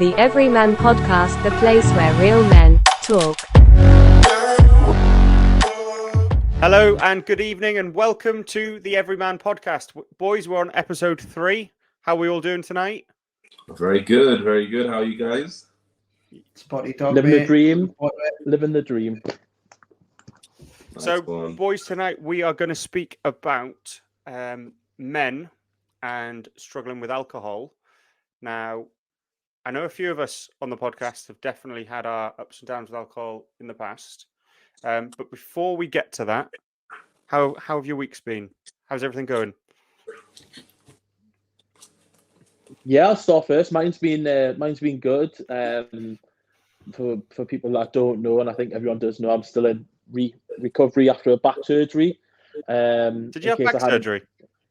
The Everyman podcast, the place where real men talk. Hello and good evening and welcome to the Everyman podcast. Boys, we're on episode 3. How are we all doing tonight? Very good, very good. How are you guys? Spotty dog, living mate. the dream. Living the dream. So, Nice one. boys, tonight we are going to speak about men and struggling with alcohol. Now, I know a few of us on the podcast have definitely had our ups and downs with alcohol in the past. But before we get to that, how have your weeks been? How's everything going? Yeah, I'll start first. Mine's been good. For people that don't know, and I think everyone does know, I'm still in recovery after a back surgery. Did you have back surgery?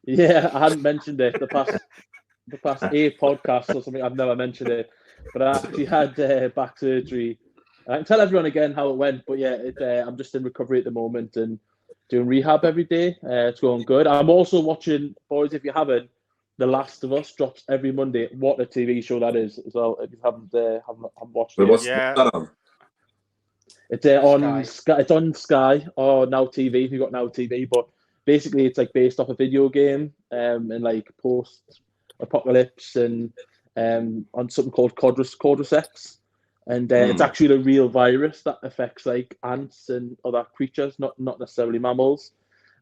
Yeah, I hadn't mentioned it the past 8 podcasts or something. I've never mentioned it, but I actually had back surgery. I can tell everyone again how it went, but yeah, I'm just in recovery at the moment and doing rehab every day. It's going good. I'm also watching, boys, if you haven't, The Last of Us drops every Monday. What a TV show that is as well. If you haven't watched it. What's Yeah. that on? It's on Sky. It's on Sky or Now TV if you've got Now TV. But basically, it's like based off a video game and like post-apocalypse and on something called Cordyceps. And it's actually a real virus that affects like ants and other creatures, not necessarily mammals.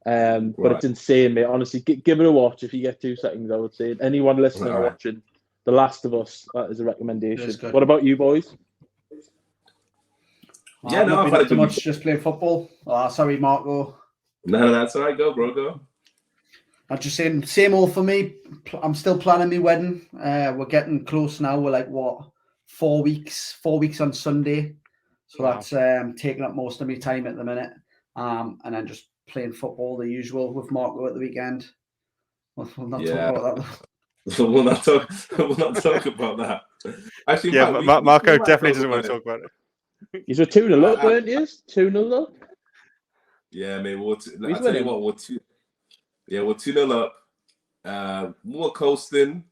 But it's insane, mate. Honestly, give it a watch if you get 2 seconds. I would say anyone listening or watching The Last of Us, that is a recommendation. What about you, boys? Yeah, no, I've had too much. Just playing football. Sorry, Marco. No, that's all right. Go, bro, go. I'm just saying, same old for me. I'm still planning my wedding. We're getting close now. We're like 4 weeks. 4 weeks on Sunday. So that's taking up most of my time at the minute. And then just playing football, the usual, with Marco at the weekend. We'll not talk about that. We'll not talk about that. Actually, Yeah, Marco definitely doesn't want to talk about it. You're 2-0 up, weren't you? 2-0 up. Yeah, mate. I'll tell you what. We're 2-0 up. More coasting,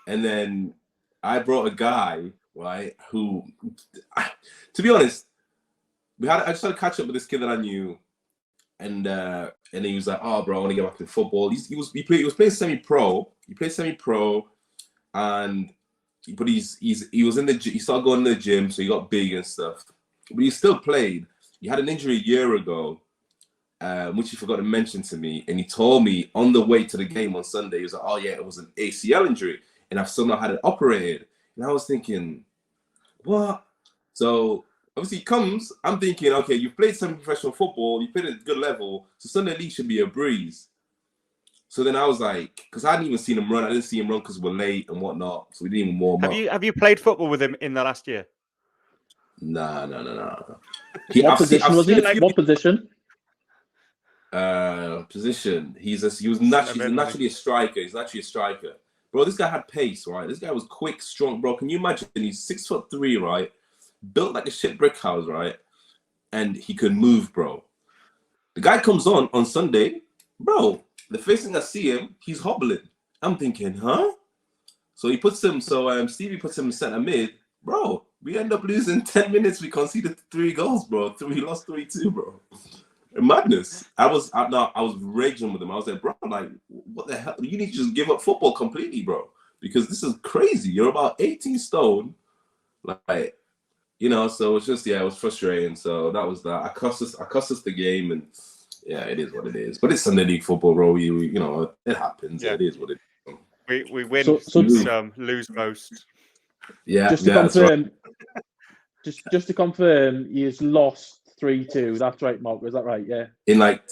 and then I brought a guy, right? Who, to be honest, I just had to catch up with this kid that I knew. And he was like, "Oh, bro, I want to get back in football." He was playing semi-pro. He played semi-pro, he was in he started going to the gym, so he got big and stuff. But he still played. He had an injury a year ago, which he forgot to mention to me. And he told me on the way to the game on Sunday, he was like, "Oh yeah, it was an ACL injury, and I've still not had it operated." And I was thinking, what? So obviously he comes, I'm thinking, okay, you've played some professional football, you played at a good level, so Sunday league should be a breeze. So then I was like, because I hadn't even seen him run, I didn't see him run because we're late and whatnot, so we didn't even warm up. Have you played football with him in the last year? No. What position was he? What position? Position. He's naturally a striker. He's naturally a striker. Bro, this guy had pace, right? This guy was quick, strong, bro. Can you imagine? He's 6'3", right? Built like a shit brick house, right? And he could move, bro. The guy comes on Sunday, bro. The first thing I see him, he's hobbling. I'm thinking, huh? So he puts him. So Stevie puts him in centre mid, bro. We end up losing 10 minutes. We conceded 3 goals, bro. We lost 3-2, bro. Madness. I was raging with him. I was like, bro, like, what the hell? You need to just give up football completely, bro, because this is crazy. You're about 18 stone, like. You know, so it's just, it was frustrating. So that was that. I cussed us the game, and yeah, it is what it is. But it's Sunday league football, bro. You know, it happens. Yeah. It is what it is. We win some, lose most. Yeah. Just to confirm, just to confirm, he's lost 3-2. That's right, Mark. Is that right? Yeah. In but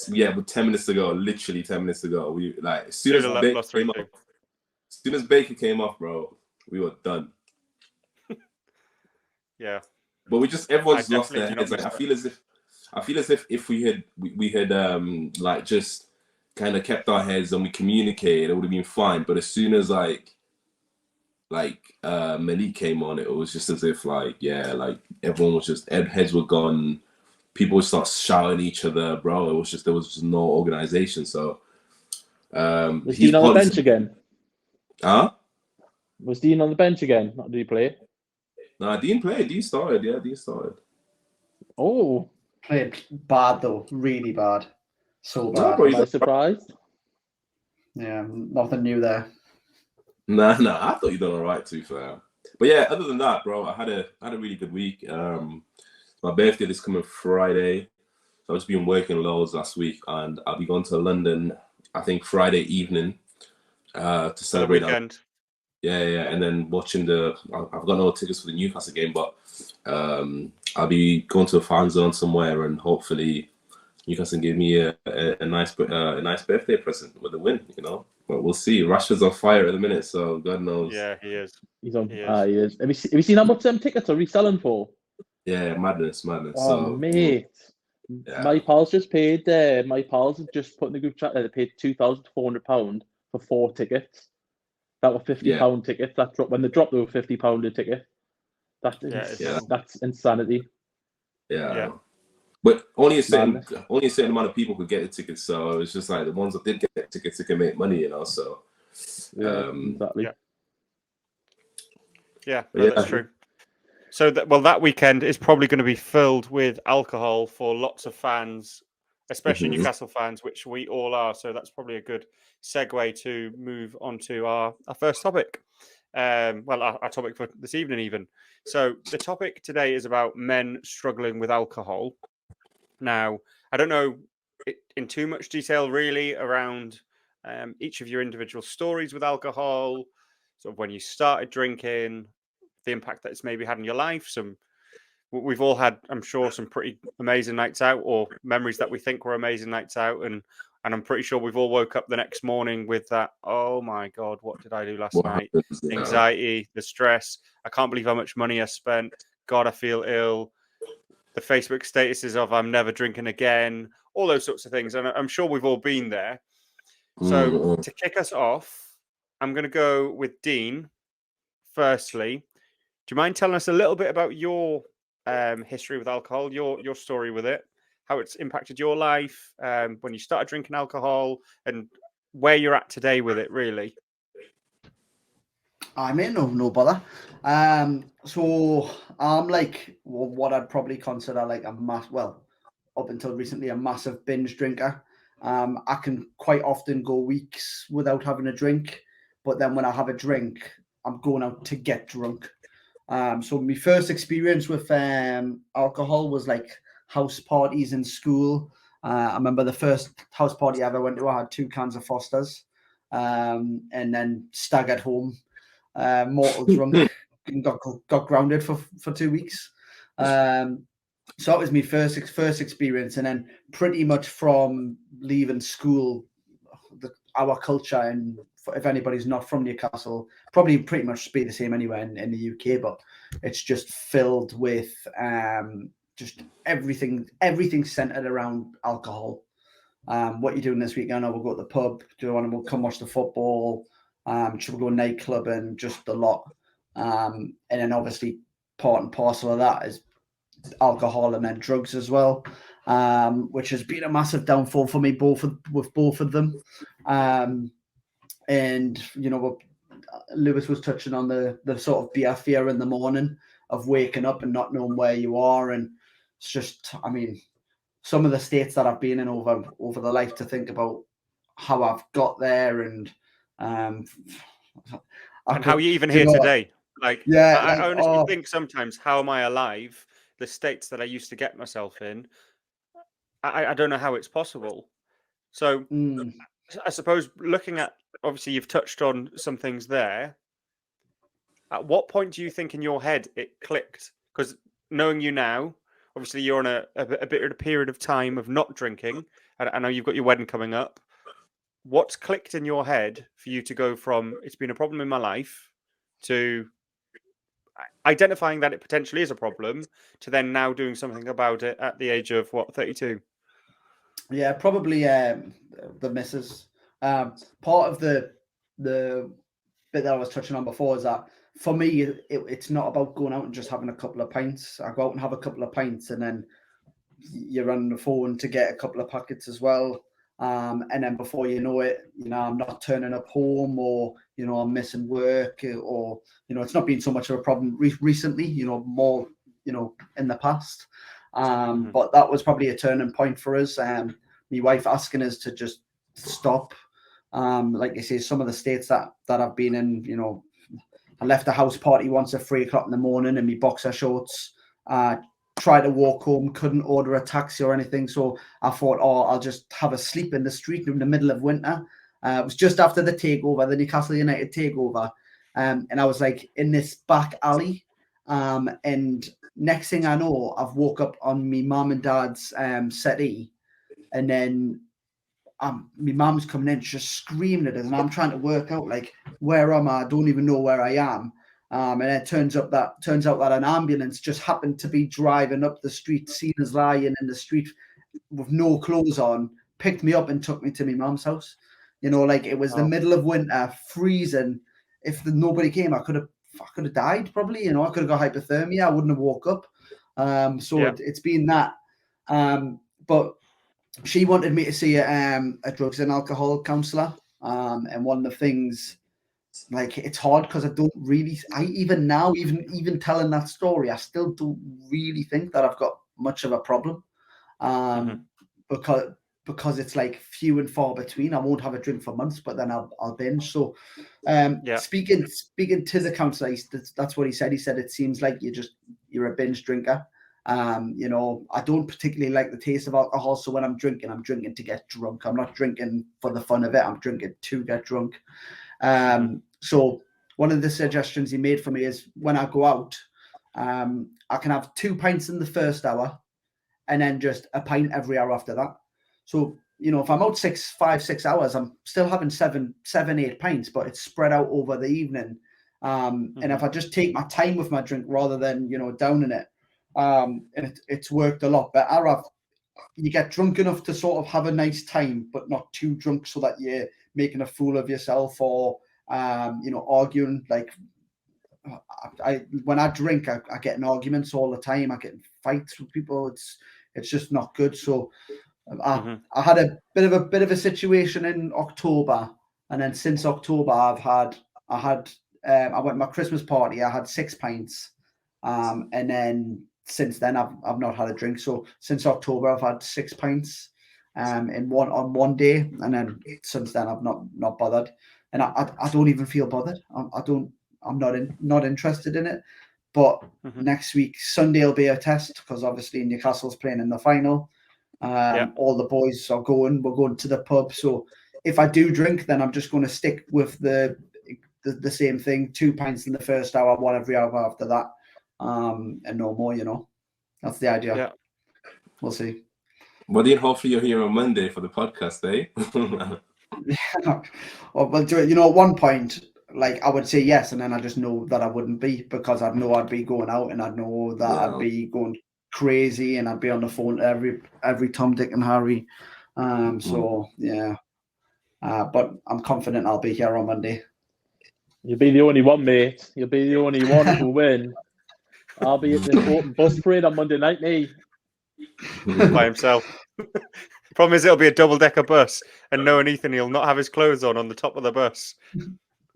10 minutes ago, literally 10 minutes ago, we as soon as Baker came off, bro, we were done. Yeah. But everyone's lost their heads. Like, I feel as if we had like just kind of kept our heads and we communicated, it would have been fine. But as soon as like Malik came on, it was just as if everyone was just heads were gone. People would start shouting at each other, bro. There was just no organization. So was Dean on the bench again? Huh? Was Dean on the bench again? Did he play? Nah, Dean played. Dean started. Yeah, Dean started. Oh, Played bad though, really bad. So Nah, bad. bro, am I surprised? Yeah, nothing new there. Nah. I thought you done all right, to be fair. But yeah, other than that, bro, I had a really good week. My birthday is coming Friday. So I've just been working loads last week, and I'll be going to London, I think Friday evening, to celebrate the weekend. Yeah, and then watching I've got no tickets for the Newcastle game, but I'll be going to a fan zone somewhere, and hopefully Newcastle give me a nice birthday present with a win, you know. But we'll see. Rashford's on fire at the minute, so God knows. Yeah, he is. He's on. He He is. is. Have you seen how much them tickets are reselling for? Yeah, madness. Oh, So mate. yeah. My pals just paid. My pals have just put in the group chat. They paid £2,400 for 4 tickets. That were £50 tickets. That dropped when they dropped. They were £50 a ticket. That's insanity. Yeah. But only a certain Madness. amount of people could get the tickets. So it's just like the ones that did get tickets, they can make money, you know. So Exactly. Yeah, that's true. So that weekend is probably going to be filled with alcohol for lots of fans, especially Newcastle fans, which we all are. So that's probably a good segue to move on to our first topic. Our topic for this evening, even. So the topic today is about men struggling with alcohol. Now, I don't know in too much detail really around each of your individual stories with alcohol, sort of when you started drinking, the impact that it's maybe had in your life. We've all had, I'm sure, some pretty amazing nights out or memories that we think were amazing nights out, and I'm pretty sure we've all woke up the next morning with that, oh my God, what did I do last night? Anxiety, the stress. I can't believe how much money I spent. God, I feel ill. The Facebook statuses of I'm never drinking again, all those sorts of things. And I'm sure we've all been there. So to kick us off, I'm going to go with Dean firstly. Do you mind telling us a little bit about your history with alcohol, your story with it, how it's impacted your life, when you started drinking alcohol, and where you're at today with it, really? I mean, no bother. So I'm like what I'd probably consider like up until recently, a massive binge drinker. I can quite often go weeks without having a drink, but then when I have a drink, I'm going out to get drunk. So my first experience with alcohol was like house parties in school. I remember the first house party I ever went to, I had 2 cans of Foster's, and then staggered home, mortal drunk, and got grounded for 2 weeks. So that was my first experience, and then pretty much from leaving school, our culture, and if anybody's not from Newcastle, probably pretty much be the same anywhere in the UK, but it's just filled with just everything centered around alcohol. What you're doing this weekend? We'll go to the pub. Do you want to come watch the football? Should we go nightclub? And just a lot. And then obviously part and parcel of that is alcohol and then drugs as well, which has been a massive downfall for me with both of them. And you know, Lewis was touching on the sort of beer fear in the morning of waking up and not knowing where you are, and it's just, I mean, some of the states that I've been in over the life, to think about how I've got there, and how you even here today. I honestly think sometimes, how am I alive? The states that I used to get myself in, I don't know how it's possible. So I suppose looking at, obviously you've touched on some things there. At what point do you think in your head it clicked? Because knowing you now, obviously you're on a bit of a period of time of not drinking. I know you've got your wedding coming up. What's clicked in your head for you to go from it's been a problem in my life to identifying that it potentially is a problem to then now doing something about it at the age of 32? Yeah, probably the missus. Part of the bit that I was touching on before is that for me, it's not about going out and just having a couple of pints. I go out and have a couple of pints, and then you're on the phone to get a couple of packets as well. And then before you know it, I'm not turning up home, or I'm missing work, or it's not been so much of a problem recently. More in the past. But that was probably a turning point for us. My wife asking us to just stop. Like I say, some of the states that I've been in, I left a house party once at 3:00 in the morning in my boxer shorts. Tried to walk home, couldn't order a taxi or anything. So I thought, I'll just have a sleep in the street in the middle of winter. It was just after the takeover, the Newcastle United takeover. And I was like in this back alley. And next thing I know, I've woke up on my mum and dad's settee. And then my mum's coming in just screaming at us. And I'm trying to work out, like, where am I? I don't even know where I am. And it turns out that an ambulance just happened to be driving up the street, seen us lying in the street with no clothes on, picked me up and took me to my mum's house. Like it was the middle of winter, freezing. If nobody came, I could have died probably. I could have got hypothermia. I wouldn't have woke up. It's been that. But she wanted me to see a drugs and alcohol counsellor. And one of the things, like, it's hard because even now, even telling that story, I still don't really think that I've got much of a problem. Because it's like few and far between. I won't have a drink for months, but then I'll binge. So speaking to the counsellor, that's what he said. He said, it seems like you're a binge drinker. I don't particularly like the taste of alcohol. So when I'm drinking to get drunk. I'm not drinking for the fun of it. I'm drinking to get drunk. So one of the suggestions he made for me is when I go out, I can have 2 pints in the first hour and then just a pint every hour after that. So, if I'm out 5, 6 hours, I'm still having 7, 8 pints, but it's spread out over the evening. And if I just take my time with my drink rather than, downing it, and it's worked a lot better. You get drunk enough to sort of have a nice time, but not too drunk so that you're making a fool of yourself or, arguing. Like, when I drink, I get in arguments all the time. I get in fights with people. It's just not good. So I had a bit of a situation in October, and then since October, I went to my Christmas party. I had 6 pints, and then since then I've not had a drink. So since October, I've had 6 pints, on one day, and then since then I've not bothered, and I don't even feel bothered. I'm not interested in it. But next week Sunday will be a test because obviously Newcastle's playing in the final. All the boys are going. We're going to the pub. So if I do drink, then I'm just going to stick with the same thing: 2 pints in the first hour, 1 every hour after that, and no more. That's the idea. Yeah, we'll see. Well, then hopefully you're here on Monday for the podcast, eh? Well, at one point, like, I would say yes, and then I just know that I wouldn't be, because I'd know I'd be going out, and I'd know that I'd be going crazy, and I'd be on the phone to every Tom, Dick, and Harry. So yeah, but I'm confident I'll be here on Monday. You'll be the only one, mate. You'll be the only one who'll win. I'll be at the open bus parade on Monday night, me. By himself. Problem is, it'll be a double-decker bus, and knowing Ethan, he'll not have his clothes on the top of the bus.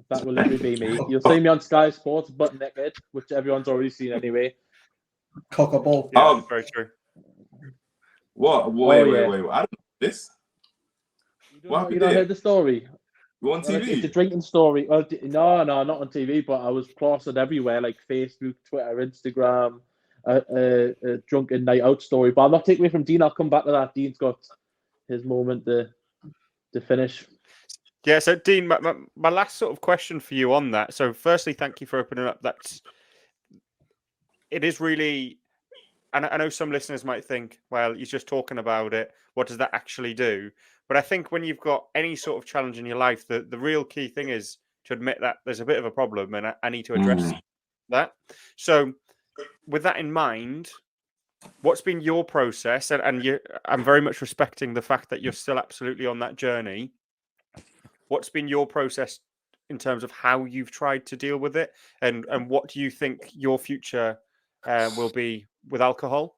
That will literally be me. You'll see me on Sky Sports butt naked, which everyone's already seen anyway. Cock a ball. Yeah, very true. What? Wait. I don't know this. You don't heard the story? You on TV? It's a drinking story. Well, no, not on TV, but I was plastered everywhere, like Facebook, Twitter, Instagram, a drunken night out story. But I'll not take away from Dean. I'll come back to that. Dean's got his moment to finish. Yeah, so Dean, my last sort of question for you on that. So firstly, thank you for opening up. It is really, and I know some listeners might think, well, he's just talking about it. What does that actually do? But I think when you've got any sort of challenge in your life, the real key thing is to admit that there's a bit of a problem and I need to address that. So with that in mind, what's been your process? And I'm very much respecting the fact that you're still absolutely on that journey. What's been your process in terms of how you've tried to deal with it? And what do you think your future will be with alcohol?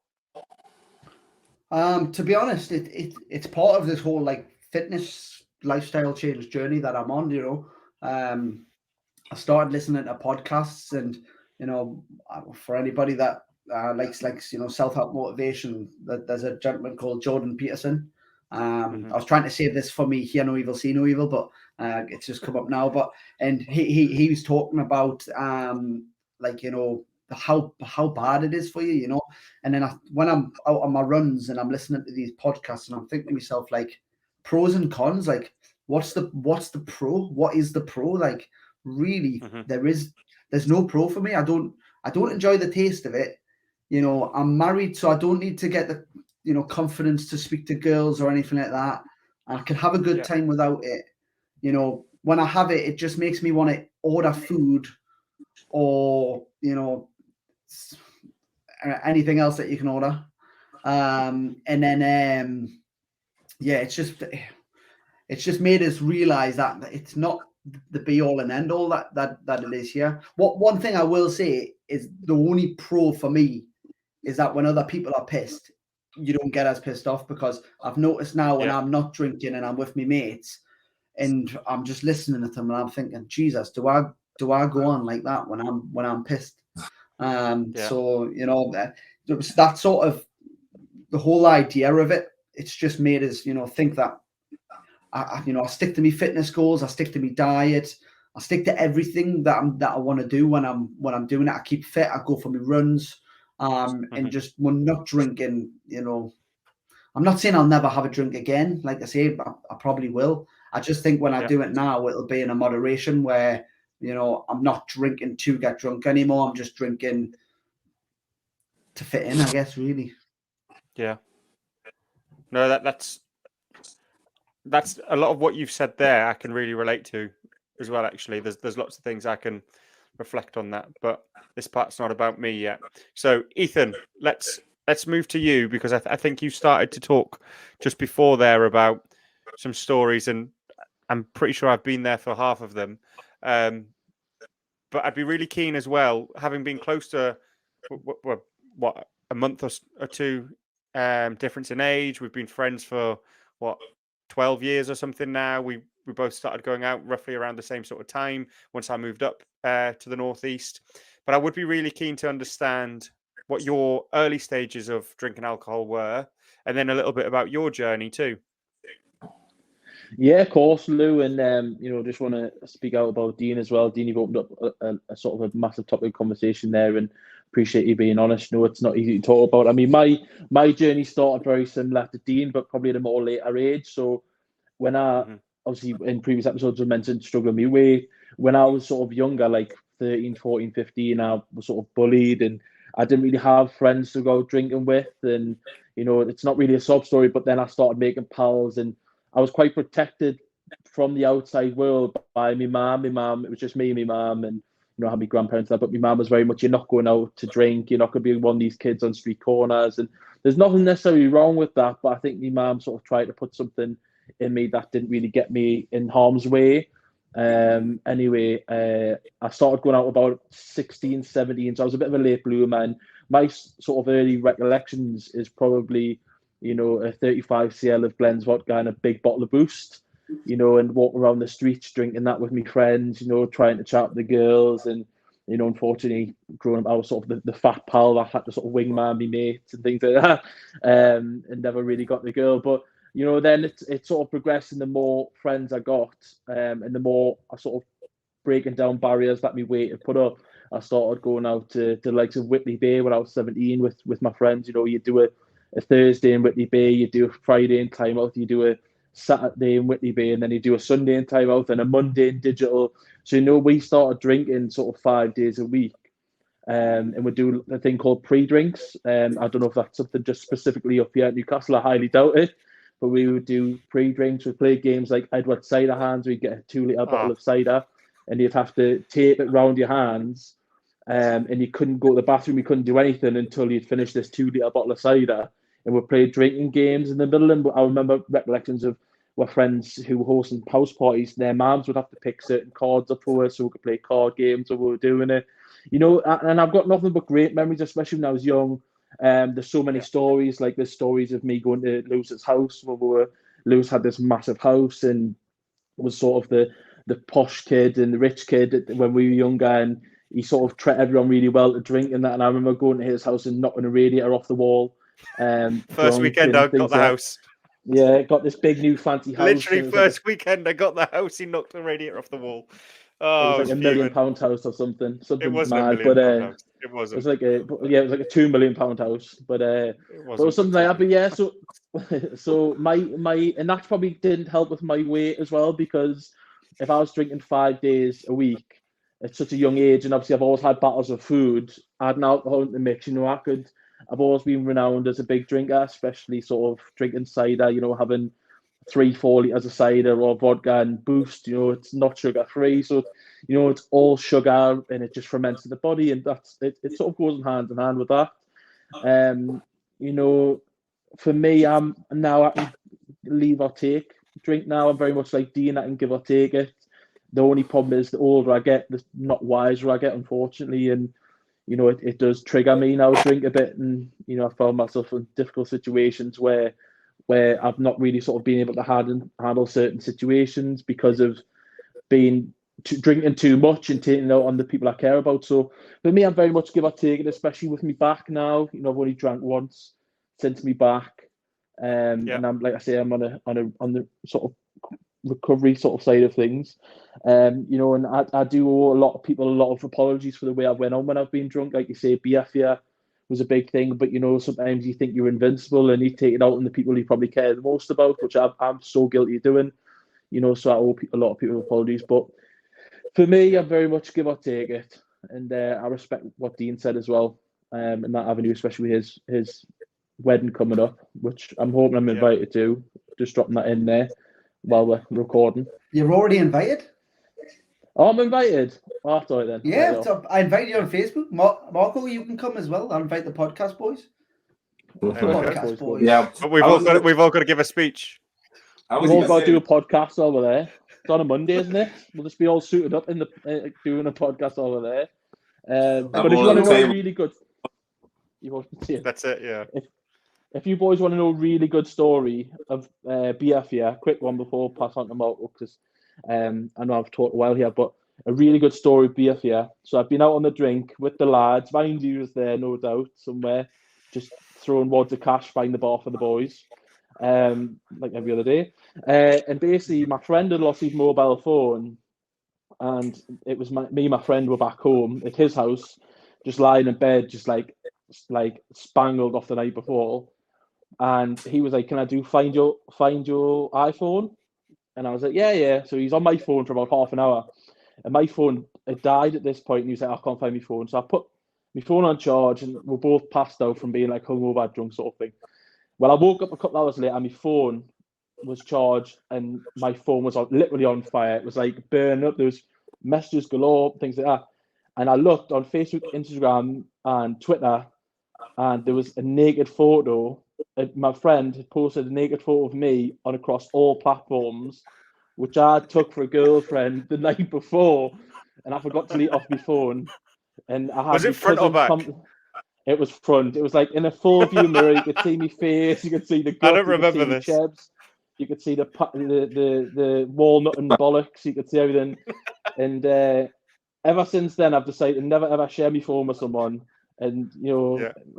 To be honest, it's part of this whole, like, fitness lifestyle change journey that I'm on. I started listening to podcasts, and for anybody that likes self-help motivation, that there's a gentleman called Jordan Peterson. I was trying to save this for me, hear no evil, see no evil, but it's just come up now. And he was talking about how bad it is for you, and then when I'm out on my runs and I'm listening to these podcasts, and I'm thinking to myself, like, pros and cons, like what's the pro? What is the pro? Like, really, there's no pro for me. I don't enjoy the taste of it. I'm married, so I don't need to get the confidence to speak to girls or anything like that. I can have a good time without it. When I have it, it just makes me want to order food or anything else that you can order. And then it's just made us realize that it's not the be all and end all that it is here. One thing I will say is the only pro for me is that when other people are pissed, you don't get as pissed off, because I've noticed now when I'm not drinking and I'm with my mates and I'm just listening to them and I'm thinking, Jesus, do I go on like that when I'm pissed? So that sort of the whole idea of it. It's just made us think that I stick to my fitness goals, I stick to my diet, I stick to everything that I want to do when I'm doing it. I keep fit, I go for my runs, and just when not drinking, I'm not saying I'll never have a drink again. Like I say, I probably will. I just think when I do it now, it'll be in a moderation where, I'm not drinking to get drunk anymore. I'm just drinking to fit in, I guess, really. Yeah. No, that's a lot of what you've said there. I can really relate to as well. Actually, there's lots of things I can reflect on that, but this part's not about me yet. So, Ethan, let's move to you, because I think you started to talk just before there about some stories, and I'm pretty sure I've been there for half of them. But I'd be really keen as well, having been close to what a month or two difference in age. We've been friends for 12 years or something now. We both started going out roughly around the same sort of time once I moved up to the northeast. But I would be really keen to understand what your early stages of drinking alcohol were, and then a little bit about your journey too. Yeah, of course, Lou, and just want to speak out about Dean as well. Dean, you've opened up a sort of a massive topic of conversation there, and appreciate you being honest. No, it's not easy to talk about. I mean, my journey started very similar to Dean, but probably at a more later age. So when I obviously in previous episodes I mentioned struggling with weight, when I was sort of younger, like 13, 14, 15, I was sort of bullied, and I didn't really have friends to go drinking with, and it's not really a sob story, but then I started making pals, and I was quite protected from the outside world by my mum. It was just me and my mum, and I had my grandparents there, but my mum was very much, you're not going out to drink, you're not going to be one of these kids on street corners, and there's nothing necessarily wrong with that, but I think my mum sort of tried to put something in me that didn't really get me in harm's way. Anyway, I started going out about 16, 17, so I was a bit of a late bloomer, and my sort of early recollections is probably a 35cl of Glen's vodka and a big bottle of Boost, and walk around the streets drinking that with my friends, trying to chat with the girls. And, unfortunately, growing up, I was sort of the fat pal that had to sort of wingman me mates and things like that, and never really got the girl. But, then it sort of progressed, and the more friends I got, and the more I sort of breaking down barriers that my weight had put up, I started going out to the likes of Whitley Bay when I was 17 with my friends. You do a Thursday in Whitley Bay, you do a Friday in Plymouth, you do a Saturday in Whitley Bay, and then you do a Sunday in Plymouth and a Monday in Digital. So, we started drinking sort of 5 days a week, and we do a thing called pre-drinks. I don't know if that's something just specifically up here at Newcastle, I highly doubt it, but we would do pre-drinks. We play games like Edward Cider Hands. We'd get a 2-litre bottle of cider, and you'd have to tape it round your hands, and you couldn't go to the bathroom, you couldn't do anything until you'd finished this 2-litre bottle of cider. And we played drinking games in the middle. And I remember recollections of our friends who were hosting house parties. Their moms would have to pick certain cards up for us so we could play card games while we were doing it. And I've got nothing but great memories, especially when I was young. There's so many stories, like there's stories of me going to Lewis's house when we were Lewis had this massive house and was sort of the posh kid and the rich kid when we were younger, and he sort of treated everyone really well to drink and that. And I remember going to his house and knocking a radiator off the wall. First weekend I got the house. Yeah, got this big new fancy house. Literally first weekend I got the house, he knocked the radiator off the wall. Oh, it was like £1 million house or something. It wasn't mad, £1 million house. It wasn't. It was like a £2 million house. But it was something like that. But yeah, so my and that probably didn't help with my weight as well, because if I was drinking 5 days a week at such a young age, and obviously I've always had battles of food, adding alcohol in the mix, I've always been renowned as a big drinker, especially sort of drinking cider, having 3-4 litres of cider or vodka and Boost, it's not sugar free. So, it's all sugar and it just ferments in the body, and it sort of goes hand in hand with that. For me, I'm now I can leave or take drink now. I'm very much like Dean, I can give or take it. The only problem is the older I get, the not wiser I get, unfortunately. And, it does trigger me now, drink a bit. And, I found myself in difficult situations where I've not really sort of been able to handle certain situations because of drinking too much and taking it out on the people I care about. So for me, I'm very much give or take it, especially with me back now. I've only drank once since me back. And I'm, like I say, I'm on the sort of recovery sort of side of things. And I do owe a lot of people a lot of apologies for the way I went on when I've been drunk. Like you say, beer fear was a big thing, but sometimes you think you're invincible and you take it out on the people you probably care the most about, which I'm so guilty of doing. So I owe a lot of people apologies. But for me, I very much give or take it, and I respect what Dean said as well, in that avenue, especially with his wedding coming up, which I'm hoping I'm invited to. Just dropping that in there while we're recording. You're already invited? Oh, I'm invited. Oh, that's all right then. Yeah, right, so I invited you on Facebook. Marco, you can come as well. I'll invite the podcast boys. Podcast boys. Yeah, but we've all got to give a speech. We've all got to do a podcast over there. It's on a Monday, isn't it? We'll just be all suited up in the doing a podcast over there. But if you want to know a really good, that's it. Yeah. If you boys want to know a really good story of BF, quick one before I pass on to Marco, because I know I've talked a while here, but a really good story of BF. So I've been out on the drink with the lads. Mind you was there, no doubt, somewhere, just throwing wads of cash, buying the bar for the boys, like every other day. And basically, my friend had lost his mobile phone, and it was me and my friend were back home at his house, just lying in bed, just like spangled off the night before. And he was like, "Can I find your iPhone?" And I was like, "Yeah." So he's on my phone for about half an hour, and my phone had died at this point. And he was like, "I can't find my phone." So I put my phone on charge, and we're both passed out from being like hungover, drunk sort of thing. Well, I woke up a couple hours later, and my phone was charged, and my phone was literally on fire. It was like burning up. There was messages galore, things like that. And I looked on Facebook, Instagram, and Twitter, and there was a naked photo. My friend had posted a naked photo of me across all platforms, which I took for a girlfriend the night before, and I forgot to delete off my phone. And I had was it front or back? It was front. It was like in a full view mirror. You could see my face. You could see the gut. I don't remember this. Chebs. You could see the walnut and bollocks. You could see everything. And ever since then, I've decided to never ever share my phone with someone. And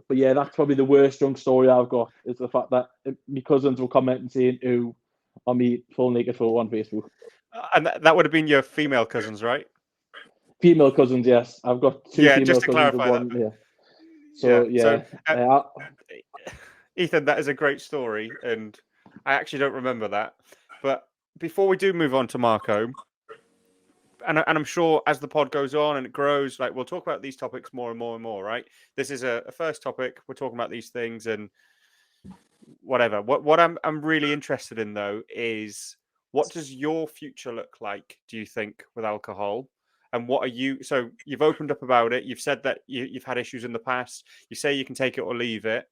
but yeah, that's probably the worst drunk story I've got, is the fact that my cousins will comment and saying "ooh" on me full naked photo on Facebook. And that would have been your female cousins, right? Female cousins, yes. I've got two female just to cousins clarify and one. Yeah. So Ethan, that is a great story, and I actually don't remember that. But before we do move on to Marco, and I'm sure as the pod goes on and it grows, like we'll talk about these topics more and more and more, right? This is a first topic. We're talking about these things and whatever. What I'm really interested in though is, what does your future look like, do you think, with alcohol? And what are you? So you've opened up about it. You've said that you've had issues in the past. You say you can take it or leave it.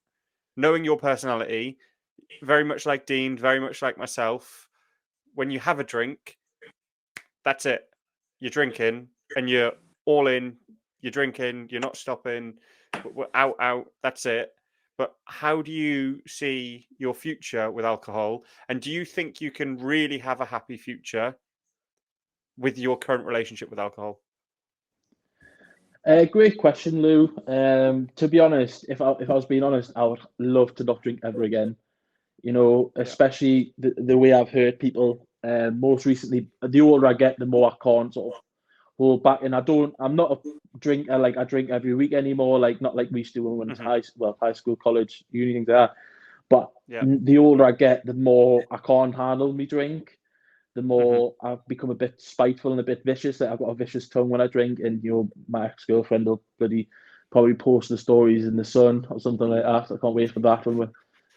Knowing your personality, very much like Dean, very much like myself, when you have a drink, that's it. You're drinking and you're all in. You're drinking. You're not stopping. We're out. That's it. but how do you see your future with alcohol? And do you think you can really have a happy future with your current relationship with alcohol? Great question, Lou. To be honest, if I was being honest, I would love to not drink ever again. You know, especially the way I've heard people. Most recently, the older I get, the more I can't sort of hold back. And I'm not a drinker. Like, I drink every week anymore. Like, not like we used to when we went to high school, college, uni, things like that. But the older I get, the more I can't handle me drink. The more I've become a bit spiteful and a bit vicious. Like, I've got a vicious tongue when I drink, and you know, my ex-girlfriend will probably post the stories in the Sun or something like that. I can't wait for that when we're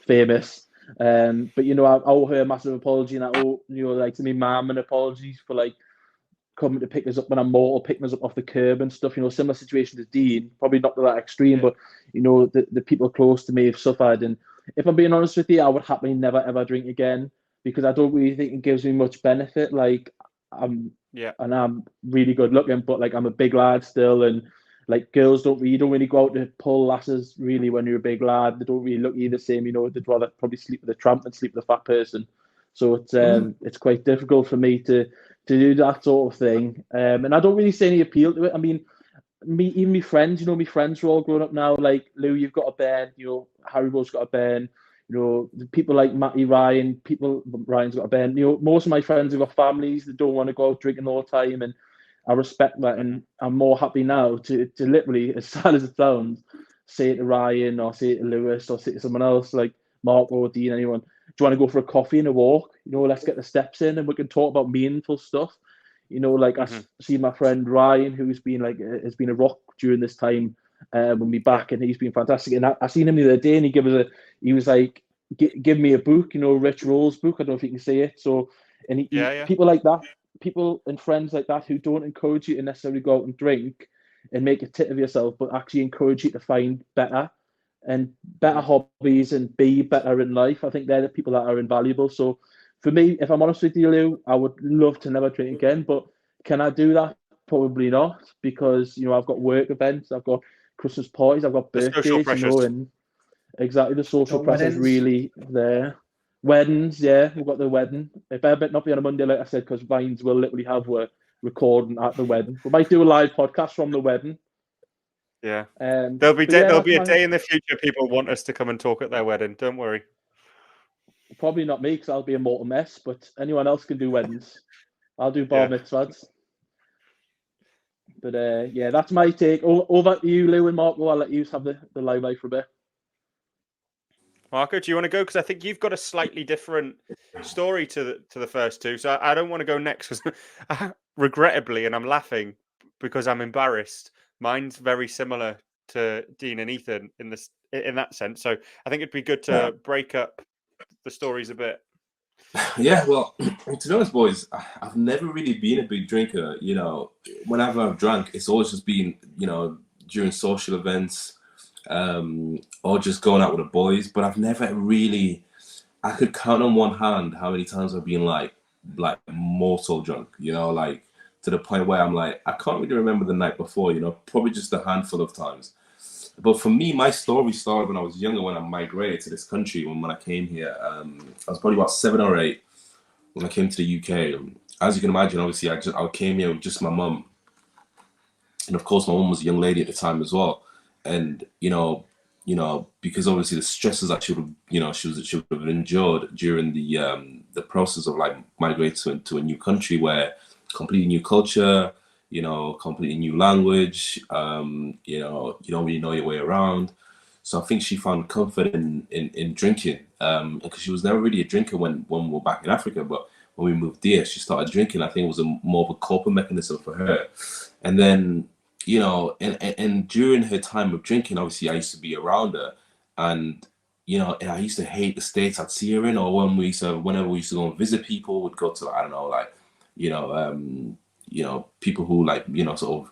famous. But you know, I owe her a massive apology, and I owe, you know, like, to me mum an apology for like coming to pick us up when I'm mortal, picking us up off the curb and stuff. You know, similar situation to Dean, probably not to that extreme, but you know, the people close to me have suffered. And if I'm being honest with you, I would happily never ever drink again, because I don't really think it gives me much benefit. Like, I'm really good looking, but like, I'm a big lad still, and like, girls you don't really go out to pull lasses really when you're a big lad. They don't really look at you the same. You know, they'd rather probably sleep with a tramp than sleep with a fat person. So it's quite difficult for me to do that sort of thing. And I don't really see any appeal to it. I mean, even my friends, you know, my friends are all grown up now. Like, Lou, you've got a band, you know, Haribo's got a band, you know, people like Matty Ryan's got a band. You know, most of my friends have got families that don't want to go out drinking all the time, and I respect that. And I'm more happy now to literally, as sad as it sounds, say to Ryan or say to Lewis or say to someone else like Mark or Dean, anyone, do you want to go for a coffee and a walk? You know, let's get the steps in and we can talk about meaningful stuff. You know, like, I see my friend Ryan, who's been has been a rock during this time with me back, and he's been fantastic. And I seen him the other day, and he was like, give me a book, you know, Rich Roll's book. I don't know if you can see it. So, and people like that, people and friends like that who don't encourage you to necessarily go out and drink and make a tit of yourself, but actually encourage you to find better hobbies and be better in life. I think they're the people that are invaluable. So for me, if I'm honest with you, Lou, I would love to never drink again, but can I do that? Probably not, because, you know, I've got work events, I've got Christmas parties, I've got birthdays, you know, and exactly, the social pressure's really there. Weddings, we've got the wedding. It better not be on a Monday, like I said, because Vines will literally have a recording at the wedding. We might do a live podcast from the wedding. Yeah. There'll be a day in the future people want us to come and talk at their wedding. Don't worry. Probably not me, because I'll be a mortal mess, but anyone else can do weddings. I'll do bar mitzvahs. But that's my take. Over to you, Lou and Marco. I'll let you have the limelight for a bit. Marco, do you want to go? Because I think you've got a slightly different story to the first two. So I don't want to go next, because regrettably, and I'm laughing because I'm embarrassed, mine's very similar to Dean and Ethan in that sense. So I think it'd be good to break up the stories a bit. Yeah, well, to be honest, boys, I've never really been a big drinker. You know, whenever I've drank, it's always just been, you know, during social events, or just going out with the boys. But I've never really, I could count on one hand how many times I've been like mortal drunk, you know, like to the point where I'm like, I can't really remember the night before, you know, probably just a handful of times. But for me, my story started when I was younger, when I migrated to this country. When I came here, I was probably about 7 or 8 when I came to the UK. As you can imagine, obviously, I came here with just my mum. And of course, my mum was a young lady at the time as well. And, you know, because obviously the stresses that she would have endured during the process of like migrating to a new country, where completely new culture, you know, completely new language, you know, you don't really know your way around. So I think she found comfort in drinking, because she was never really a drinker when we were back in Africa. But when we moved there, she started drinking. I think it was more of a coping mechanism for her. And then, you know, and during her time of drinking, obviously I used to be around her, and, you know, and I used to hate the states I'd see her in, or whenever we used to go and visit people, we'd go to, I don't know, like, you know, people who, like, you know, sort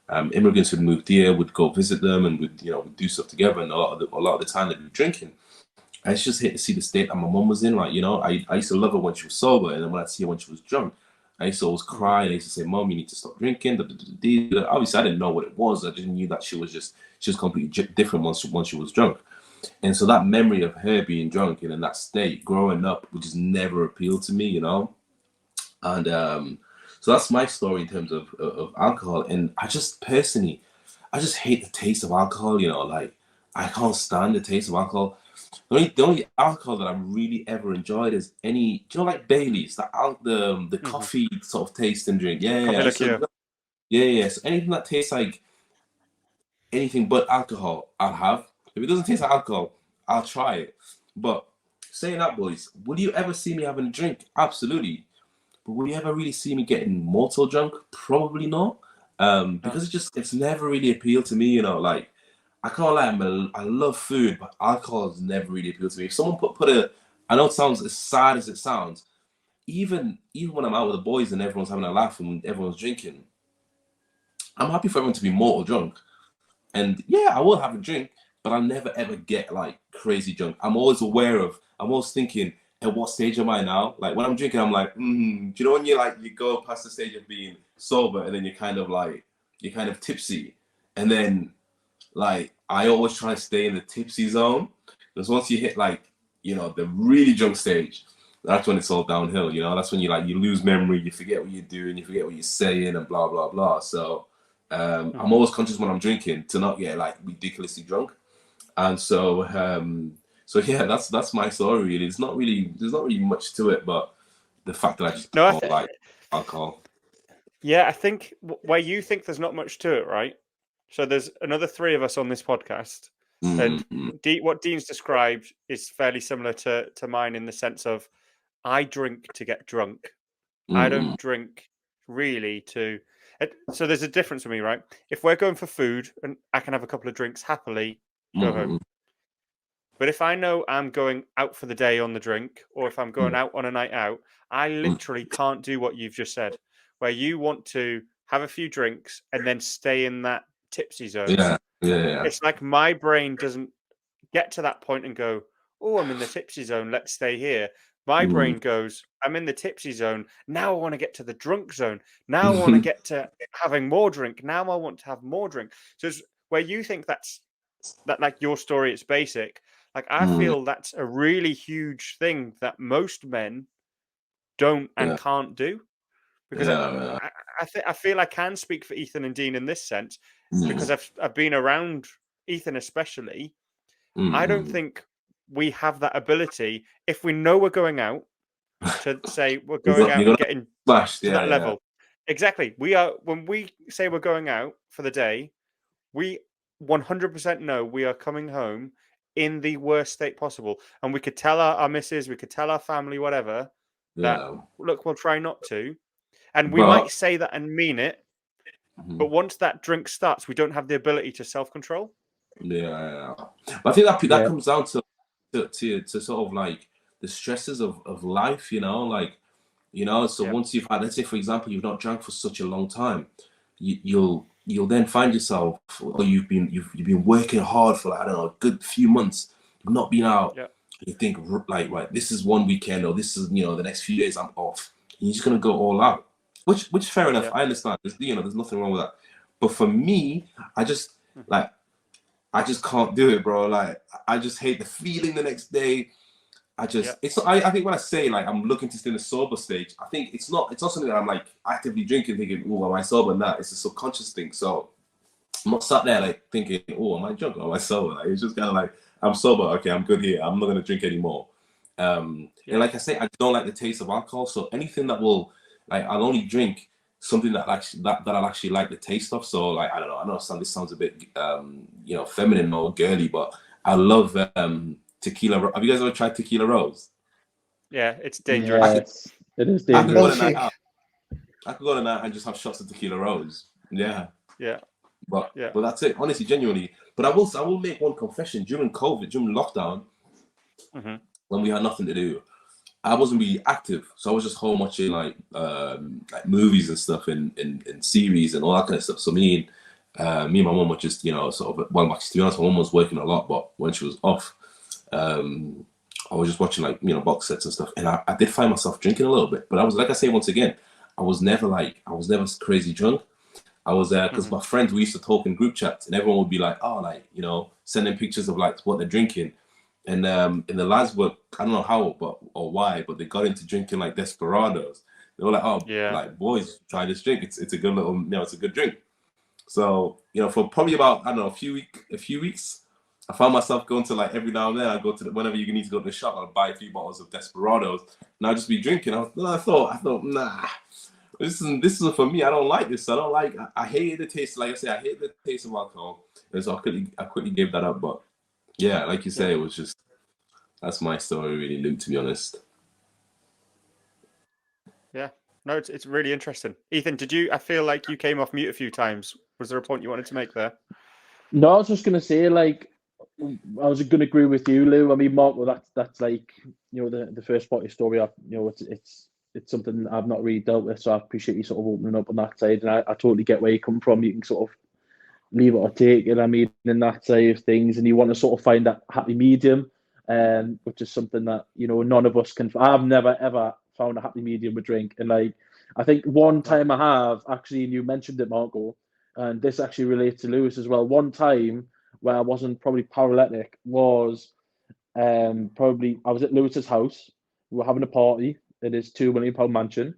of immigrants who'd moved here, would go visit them, and we'd do stuff together. And a lot of the time they'd be drinking. I just hate to see the state that my mum was in. Like, you know, I used to love her when she was sober, and then when I'd see her when she was drunk, I used to always cry, and I used to say, "Mom, you need to stop drinking." Obviously, I didn't know what it was. I just knew that she was completely different once she was drunk. And so that memory of her being drunk and in that state growing up, which just never appealed to me, you know. And so that's my story in terms of alcohol. And I just personally, I just hate the taste of alcohol, you know, like I can't stand the taste of alcohol. The only alcohol that I really ever enjoyed is any, do you know, like Bailey's, the coffee sort of tasting drink. Yeah. Yeah. So anything that tastes like anything but alcohol, I'll have. If it doesn't taste like alcohol, I'll try it. But saying that, boys, will you ever see me having a drink? Absolutely. But will you ever really see me getting mortal drunk? Probably not. Because it's never really appealed to me, you know, like I can't lie, I love food, but alcohol has never really appealed to me. If someone I know it sounds as sad as it sounds, even when I'm out with the boys and everyone's having a laugh and everyone's drinking, I'm happy for everyone to be mortal drunk. And yeah, I will have a drink, but I'll never ever get like crazy drunk. I'm always thinking, at what stage am I now? Like when I'm drinking, I'm like, do you know when you go past the stage of being sober and then you're kind of tipsy. And then like I always try to stay in the tipsy zone. Because once you hit like, you know, the really drunk stage, that's when it's all downhill, you know. That's when you lose memory, you forget what you're doing, you forget what you're saying and blah blah blah. So I'm always conscious when I'm drinking to not get like ridiculously drunk. And so yeah, that's my story really. There's not really much to it, but the fact that I just don't like alcohol. Yeah, I think where you think there's not much to it, right? So there's another 3 of us on this podcast, and what Dean's described is fairly similar to mine in the sense of I drink to get drunk. I don't drink really to. So there's a difference for me, right? If we're going for food and I can have a couple of drinks happily, go home. But if I know I'm going out for the day on the drink, or if I'm going out on a night out, I literally can't do what you've just said, where you want to have a few drinks and then stay in that tipsy zone. Yeah. It's like my brain doesn't get to that point and go, oh, I'm in the tipsy zone, let's stay here. My brain goes, I'm in the tipsy zone. Now I want to get to the drunk zone. Now I want to get to having more drink. Now I want to have more drink. So it's where you think that like your story, it's basic. Like I feel that's a really huge thing that most men don't and can't do. Because I feel I can speak for Ethan and Dean in this sense because I've been around Ethan especially. I don't think we have that ability if we know we're going out to say we're going out and getting slashed to that level. Exactly. We are when we say we're going out for the day, we 100% know we are coming home in the worst state possible, and we could tell our missus, we could tell our family, whatever, that look, we'll try not to, and we might say that and mean it, but once that drink starts, we don't have the ability to self-control. Yeah. But I think that comes down to sort of like the stresses of life, you know, like, you know. So once you've had, let's say for example, you've not drank for such a long time, you'll then find yourself, or you've been working hard for like, I don't know, a good few months, you've not been out. You think like, right, this is one weekend, or this is, you know, the next few days I'm off, and you're just gonna go all out, which fair enough. I understand. There's nothing wrong with that. But for me, I just can't do it, bro. Like I just hate the feeling the next day. I think when I say like I'm looking to stay in the sober stage, I think it's not something that I'm like actively drinking thinking, oh, am I sober? Nah, it's a subconscious thing. So I'm not sat there like thinking, oh, am I drunk or am I sober? Like, it's just kind of like, I'm sober, okay, I'm good here, I'm not gonna drink anymore. And like I say, I don't like the taste of alcohol, so anything that will, like, I'll only drink something that I'll actually like the taste of. So like, I don't know, I know this sounds a bit you know, feminine or girly, but I love tequila. Have you guys ever tried tequila rose? Yeah, it's dangerous. It is dangerous. I could go to a night and just have shots of tequila rose. Yeah. But that's it, honestly, genuinely. But I will make one confession. During COVID, during lockdown, when we had nothing to do, I wasn't really active, so I was just home watching like movies and stuff and series and all that kind of stuff. So me and my mum were just, you know, sort of, well, to be honest, my mum was working a lot, but when she was off, I was just watching like, you know, box sets and stuff, and I did find myself drinking a little bit. But I was, like I say, once again, I was never crazy drunk. I was there because my friends, we used to talk in group chats, and everyone would be like, oh, like, you know, sending pictures of like what they're drinking. And the lads were, I don't know how, or why, but they got into drinking like Desperados. They were like, oh, like, boys, try this drink. It's a good little, you know, it's a good drink. So, you know, for probably about, I don't know, a few weeks, I found myself going to, like, every now and then, I go to whenever you need to go to the shop, I'll buy a few bottles of Desperados, and I'll just be drinking. I thought, nah, this isn't for me. I don't like this. I hated the taste. Like I said, I hate the taste of alcohol. And so I quickly gave that up. But yeah, like you say, it was just, that's my story really, Luke, to be honest. Yeah. No, it's really interesting. Ethan, I feel like you came off mute a few times. Was there a point you wanted to make there? No, I was just going to say, like, I was going to agree with you, Lou. I mean, Mark, well, that's like, you know, the first part of your story, you know, it's something I've not really dealt with, so I appreciate you sort of opening up on that side, and I totally get where you come from. You can sort of leave it or take it. I mean, in that side of things, and you want to sort of find that happy medium, which is something that, you know, none of us can. I've never ever found a happy medium with drink, and like, I think one time I have actually, and you mentioned it, Marco, and this actually relates to Lewis as well. One time where I wasn't probably paralytic was probably I was at Lewis's house. We were having a party at his £2 million mansion.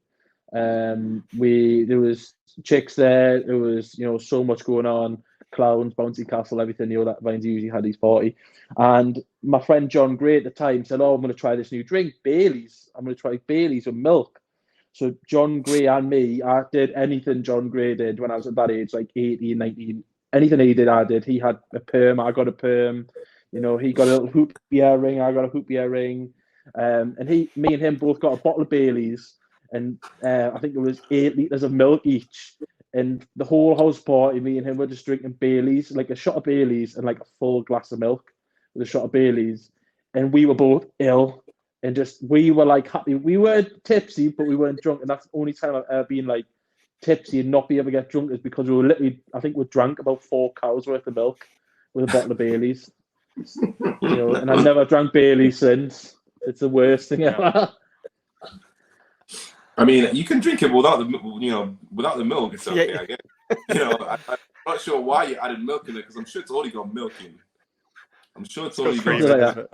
There was chicks there. There was, you know, so much going on, clowns, bouncy castle, everything. You know, that Vines usually had his party. And my friend John Gray at the time said, "Oh, I'm going to try this new drink, Bailey's. I'm going to try Bailey's with milk." So John Gray and me, I did anything John Gray did when I was at that age, like 18, 19. Anything he did, I did. He had a perm, I got a perm. You know, he got a little hoop earring, I got a hoop earring. And me and him both got a bottle of Bailey's, and I think it was 8 litres of milk each. And the whole house party, me and him were just drinking Bailey's, like a shot of Bailey's and like a full glass of milk with a shot of Bailey's. And we were both ill. And just, we were like happy. We were tipsy, but we weren't drunk. And that's the only time I've ever been like tipsy and not be able to get drunk is because we were literally, I think we drank about 4 cows worth of milk with a bottle of Bailey's. You know, and I've never drank Bailey's since. It's the worst thing ever. I mean, you can drink it without the milk. It's okay, I guess. You know, I'm not sure why you added milk in it, because I'm sure it's already got milk in. I'm sure it's already got.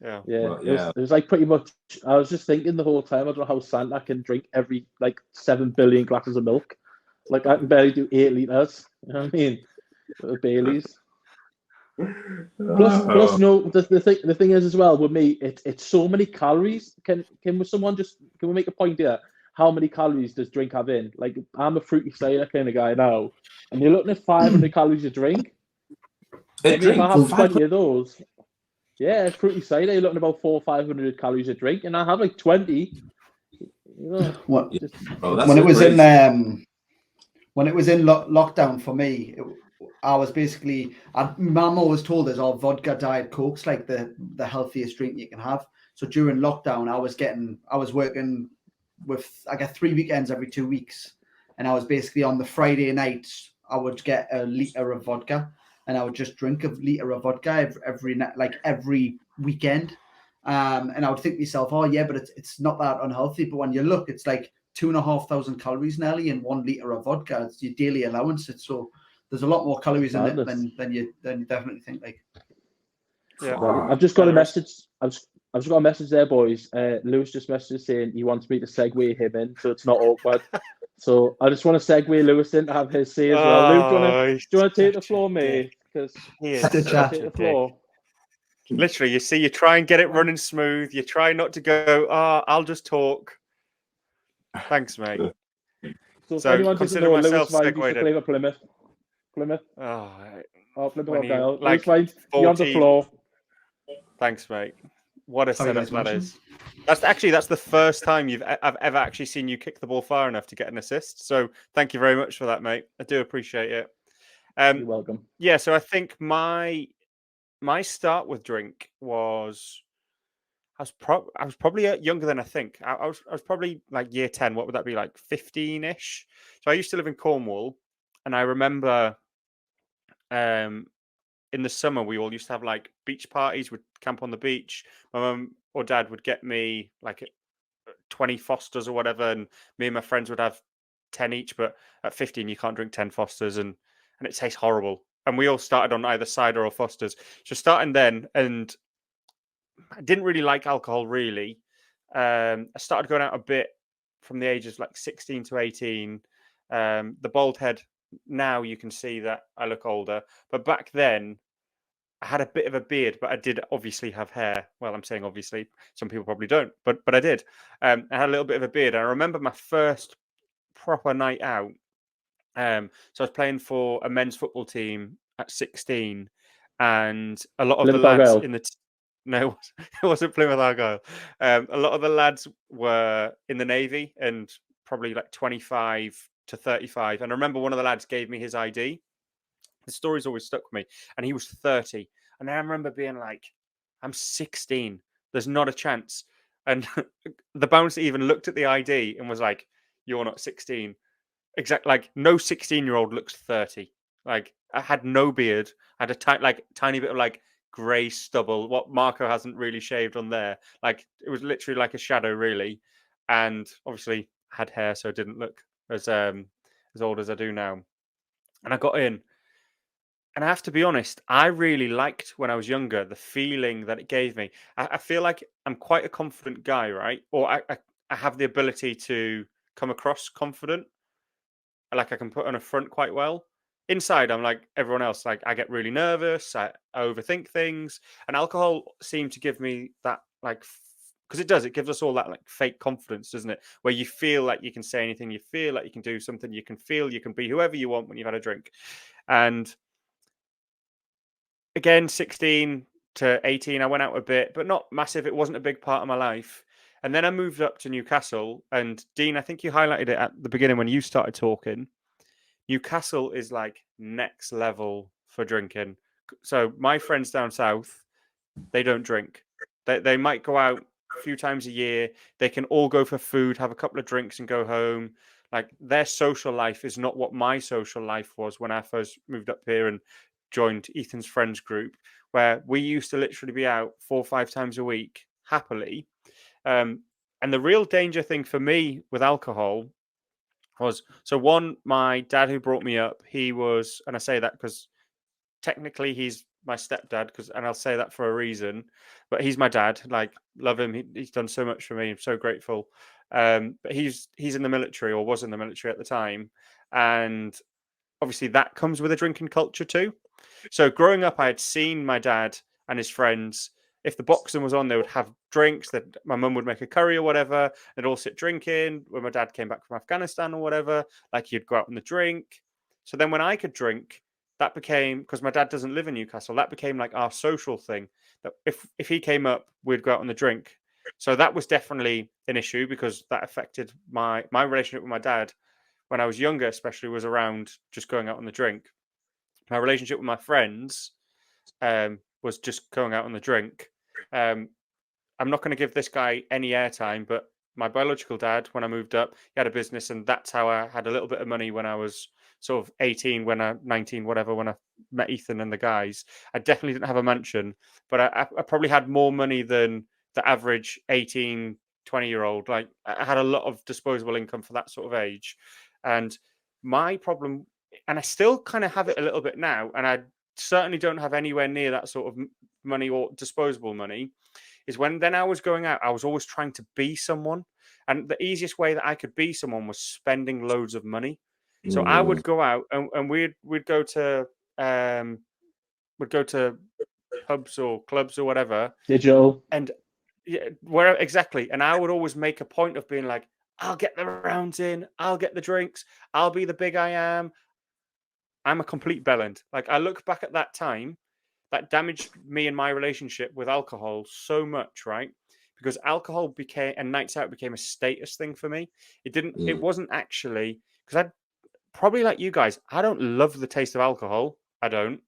Yeah. It was like pretty much. I was just thinking the whole time. I don't know how Santa can drink every like 7 billion glasses of milk. Like I can barely do 8 liters. You know what I mean? With Bailey's. Plus, no. The thing is as well with me, it's so many calories. Can we make a point here? How many calories does drink have in? Like, I'm a fruity cider kind of guy now, and you're looking at 500 calories a drink. If I have 20 of those, yeah, fruity cider, you're looking at about 400 or 500 calories a drink, and I have like 20. You know, when it was in lockdown for me, I was basically, Mum always told us, "Oh, vodka, Diet Coke's like the healthiest drink you can have." So during lockdown, I was working with, I get 3 weekends every 2 weeks, and I was basically on the Friday nights, I would get a litre of vodka, and I would just drink a litre of vodka every weekend. And I would think to myself, "Oh yeah, but it's not that unhealthy." But when you look, it's like 2,500 calories nearly in 1 litre of vodka. It's your daily allowance. So there's a lot more calories in it than you definitely think. Like, yeah, I've just got a message. I've just got a message there, boys. Lewis just messaged saying he wants me to segue him in, so it's not awkward. So I just want to segue Lewis in to have his say as well. Luke, do you want to take the floor, mate? Because take the floor. Literally, you try and get it running smooth. You try not to go, I'll just talk. Thanks, mate. So if anyone doesn't know, Lewis Vines used to play for Plymouth. Plymouth Argyle. Lewis Vines, you're on the floor. Thanks, mate. What a setup that is. That's the first time I've ever actually seen you kick the ball far enough to get an assist. So thank you very much for that, mate. I do appreciate it. You're welcome. Yeah, so I think my start with drink was I was probably younger than I think. I was probably like year 10. What would that be, like 15-ish? So I used to live in Cornwall, and I remember in the summer we all used to have like beach parties. We'd camp on the beach. My mum or dad would get me like 20 Fosters or whatever, and me and my friends would have 10 each, but at 15 you can't drink 10 Fosters, and it tastes horrible. And we all started on either cider or Fosters. So starting then, and I didn't really like alcohol really. I started going out a bit from the ages like 16 to 18. The bald head, now you can see that I look older, but back then I had a bit of a beard, but I did obviously have hair. Well, I'm saying obviously, some people probably don't, but I did. I had a little bit of a beard. I remember my first proper night out. So I was playing for a men's football team at 16, and a lot of the Plymouth lads Argyle. in the no, it wasn't Plymouth Argyle. A lot of the lads were in the Navy and probably like 25 to 35. And I remember one of the lads gave me his ID. The story's always stuck with me, and he was 30. And I remember being like, I'm 16. There's not a chance. And the bouncer even looked at the ID and was like, "You're not 16." Exactly, like no 16-year-old looks 30. Like I had no beard. I had a tiny bit of like grey stubble. What Marco hasn't really shaved on there. Like it was literally like a shadow, really. And obviously had hair, so it didn't look as old as I do now. And I got in. And I have to be honest, I really liked when I was younger the feeling that it gave me. I feel like I'm quite a confident guy, right? Or I have the ability to come across confident. Like I can put on a front quite well. Inside, I'm like everyone else. Like I get really nervous. I overthink things, and alcohol seemed to give me that like because it does. It gives us all that like fake confidence, doesn't it? Where you feel like you can say anything, you feel like you can do something, you can feel you can be whoever you want when you've had a drink. And again, 16 to 18, I went out a bit, but not massive. It wasn't a big part of my life. And then I moved up to Newcastle. And Dean, I think you highlighted it at the beginning when you started talking. Newcastle is like next level for drinking. So my friends down south, they don't drink. They might go out a few times a year. They can all go for food, have a couple of drinks, and go home. Like their social life is not what my social life was when I first moved up here and joined Ethan's friends group, where we used to literally be out 4 or 5 times a week happily. And the real danger thing for me with alcohol was so one, my dad who brought me up, he was, and I say that because technically he's my stepdad, and I'll say that for a reason, but he's my dad. Like, love him. He's done so much for me. I'm so grateful. But he's in the military, or was in the military at the time, and obviously that comes with a drinking culture too. So growing up, I had seen my dad and his friends. If the boxing was on, they would have drinks. That my mum would make a curry or whatever. They'd all sit drinking. When my dad came back from Afghanistan or whatever, like he'd go out on the drink. So then when I could drink, that became, because my dad doesn't live in Newcastle, that became like our social thing. That if he came up, we'd go out on the drink. So that was definitely an issue because that affected my relationship with my dad when I was younger, especially was around just going out on the drink. My relationship with my friends was just going out on the drink. I'm not going to give this guy any airtime, but my biological dad, when I moved up, he had a business, and that's how I had a little bit of money when I was sort of 18, 19, whatever, when I met Ethan and the guys. I definitely didn't have a mansion, but I probably had more money than the average 18, 20-year-old. Like I had a lot of disposable income for that sort of age. And my problem, and I still kind of have it a little bit now, and I certainly don't have anywhere near that sort of money or disposable money, is when then I was going out, I was always trying to be someone. And the easiest way that I could be someone was spending loads of money. So I would go out and we'd go to pubs or clubs or whatever. Digital. And yeah, where exactly. And I would always make a point of being like, I'll get the rounds in, I'll get the drinks, I'll be the big I am. I'm a complete bellend. Like I look back at that time, that damaged me and my relationship with alcohol so much, right? Because alcohol became, and nights out became a status thing for me. It wasn't actually, because I probably like you guys, I don't love the taste of alcohol. I don't.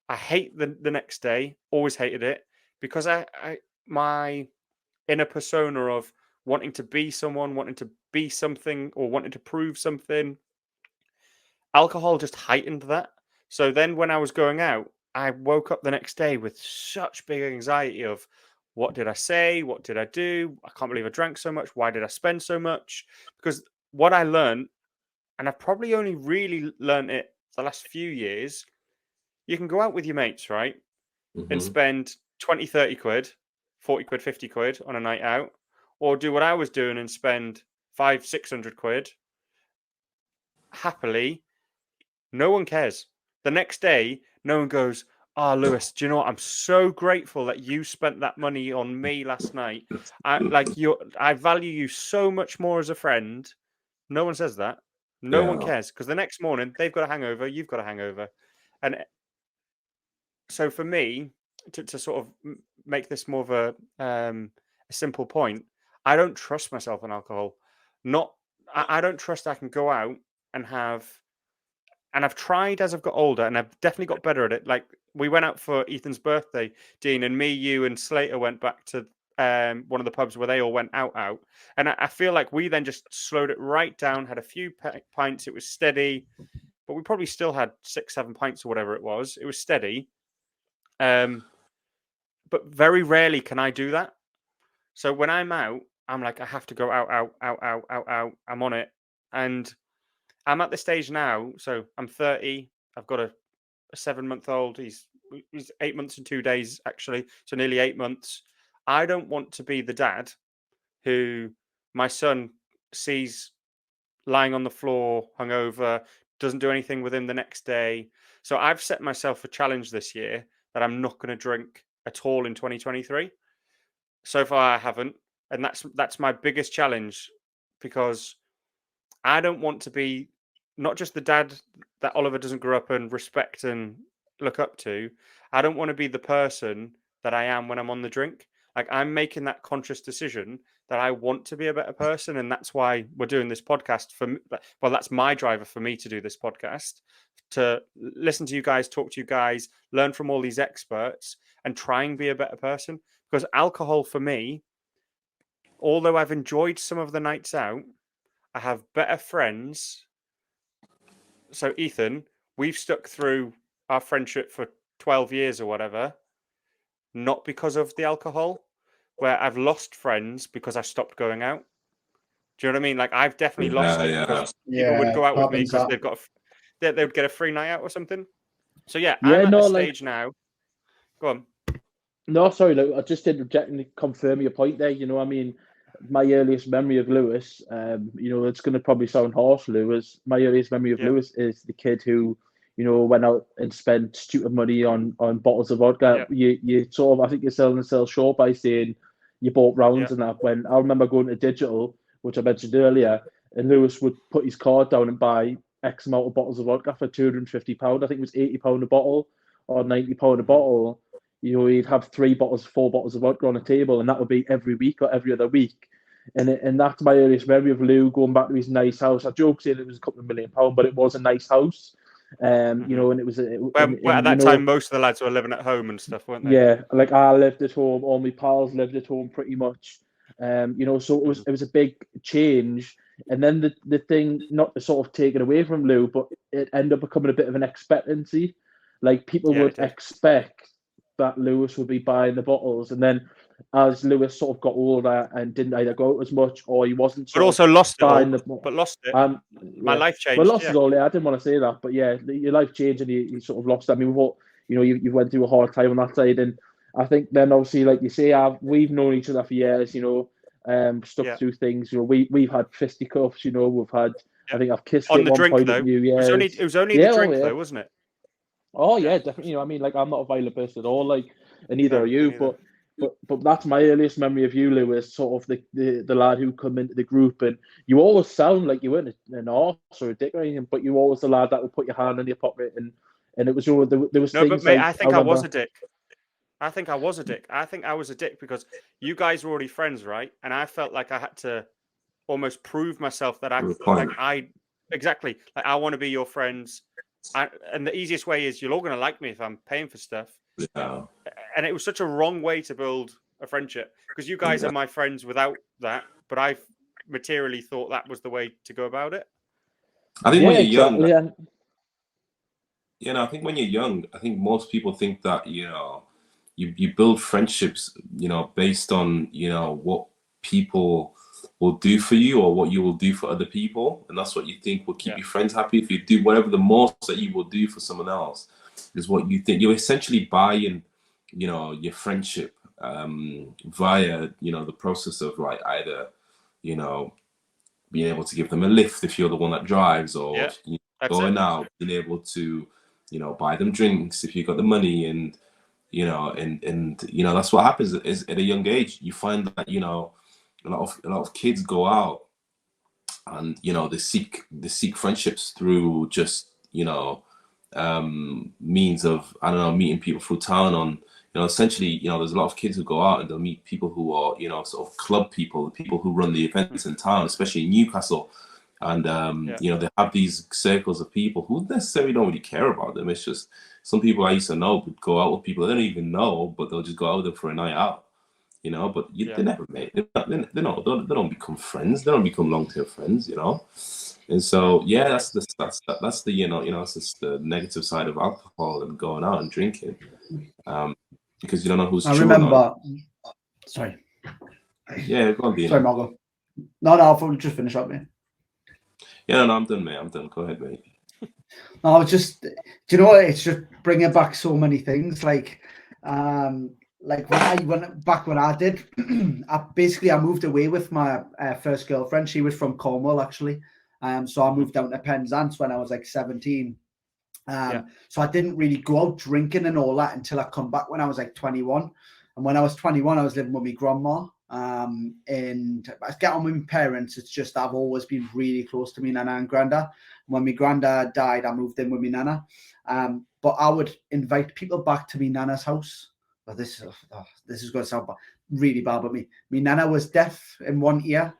I hate the next day, always hated it, because my inner persona of wanting to be someone, wanting to be something, or wanting to prove something, alcohol just heightened that. So then when I was going out, I woke up the next day with such big anxiety of what did I say? What did I do? I can't believe I drank so much. Why did I spend so much? Because what I learned and I've probably only really learned it the last few years. You can go out with your mates, right? And spend 20, 30 quid, 40 quid, 50 quid on a night out, or do what I was doing and spend 500, 600 quid. Happily, no one cares. The next day, no one goes, "Oh, Lewis, do you know what? I'm so grateful that you spent that money on me last night. I value you so much more as a friend." No one says that. No one cares, because the next morning they've got a hangover, you've got a hangover. And so for me, to sort of make this more of a simple point, I don't trust myself on alcohol. I don't trust I can go out and and I've tried as I've got older, and I've definitely got better at it. Like, we went out for Ethan's birthday, Dean, and me, you, and Slater went back to one of the pubs where they all went out. And I feel like we then just slowed it right down, had a few pints. It was steady, but we probably still had 6, 7 pints or whatever it was. It was steady. But very rarely can I do that. So when I'm out, I'm like, I have to go out. I'm on it. And I'm at the stage now. So I'm 30. I've got a 7-month-old. He's 8 months and 2 days, actually. So nearly 8 months. I don't want to be the dad who my son sees lying on the floor, hungover, doesn't do anything with him the next day. So I've set myself a challenge this year that I'm not going to drink at all in 2023. So far, I haven't, and that's my biggest challenge, because I don't want to be not just the dad that Oliver doesn't grow up and respect and look up to. I don't want to be the person that I am when I'm on the drink. Like, I'm making that conscious decision that I want to be a better person, and that's why we're doing this podcast. Well, that's my driver for me to do this podcast, to listen to you guys, talk to you guys, learn from all these experts, and try and be a better person. Because alcohol, for me, although I've enjoyed some of the nights out, I have better friends. So, Ethan, we've stuck through our friendship for 12 years or whatever, not because of the alcohol, where I've lost friends because I stopped going out. Do you know what I mean? Like, I've definitely lost it because people would go out with me because they would get a free night out or something. So I'm at a stage now. Go on. No, sorry, look, I just interject and confirm your point there. You know, I mean, my earliest memory of Lewis, it's going to probably sound harsh, Lewis. My earliest memory of Lewis is the kid who, went out and spent stupid money on bottles of vodka. You sort of, I think you're selling yourself short by saying you bought rounds and that. When I remember going to digital, which I mentioned earlier, and Lewis would put his card down and buy X amount of bottles of vodka for £250. I think it was £80 a bottle or £90 a bottle. He'd have 4 bottles of vodka on a table, and that would be every week or every other week. And that's my earliest memory of Lou going back to his nice house. I joke saying it was a couple of £1 million, but it was a nice house. And it was at that time, most of the lads were living at home and stuff, weren't they? Yeah, like I lived at home, all my pals lived at home pretty much. So it was a big change. And then the thing, not to sort of take it away from Lou, but it ended up becoming a bit of an expectancy. Like, people would expect that Lewis would be buying the bottles, and then as Lewis sort of got older and didn't either go out as much, or he wasn't, but also lost it all. But lost it. My life changed. Well, lost it all. Yeah, I didn't want to say that, but yeah, your life changed and you sort of lost it. I mean, you went through a hard time on that side, and I think then obviously, like you say, we've known each other for years. Stuck through things. We've had fisticuffs. We've had. I think I've kissed on you the at one drink point. though. It was only the drink though, wasn't it? Oh yeah, definitely. I mean, like, I'm not a violent person at all, like, and neither are you. But that's my earliest memory of you, Lewis. Sort of the lad who come into the group, and you always sound like you weren't an arse or a dick or anything, but you were always the lad that would put your hand in your pocket, and it was there was no, things. But mate, like, I think I was a dick. I think I was a dick. I think I was a dick because you guys were already friends, right? And I felt like I had to almost prove myself that I want to be your friends. And the easiest way is you're all going to like me if I'm paying for stuff. Yeah. And it was such a wrong way to build a friendship, because you guys are my friends without that, but I materially thought that was the way to go about it. I think when you're young, I think when you're young, I think most people think that, you build friendships, based on, what people will do for you or what you will do for other people, and that's what you think will keep your friends happy. If you do whatever the most that you will do for someone else is what you think, you're essentially buying, your friendship via, the process of like either, being able to give them a lift if you're the one that drives, or going out, being able to, buy them drinks if you got the money, and that's what happens is at a young age. You find that, a lot of kids go out and, they seek friendships through just, means of, I don't know, meeting people through town on, essentially, there's a lot of kids who go out and they'll meet people who are, sort of club people, the people who run the events in town, especially in Newcastle. And, they have these circles of people who necessarily don't really care about them. It's just some people I used to know would go out with people they don't even know, but they'll just go out with them for a night out, but they never make, they don't become friends. They don't become long-term friends, And so, that's the, that's just the negative side of alcohol and going out and drinking. Because you don't know who's I remember. Sorry. Yeah, go on, Dean. Sorry, Margo. No, I'll just finish up, mate. Yeah, no, I'm done, mate. I'm done. Go ahead, mate. No, I was just, do you know what? It's just bringing back so many things. Like when I did, I moved away with my first girlfriend. She was from Cornwall, actually. So I moved down to Penzance when I was like 17. So I didn't really go out drinking and all that until I come back when I was like 21. And when I was 21, I was living with my grandma. And I get on with my parents. It's just I've always been really close to me nana and granda. When my granda died, I moved in with my nana. But I would invite people back to my nana's house. Well, this is going to sound really bad, but my nana was deaf in one ear.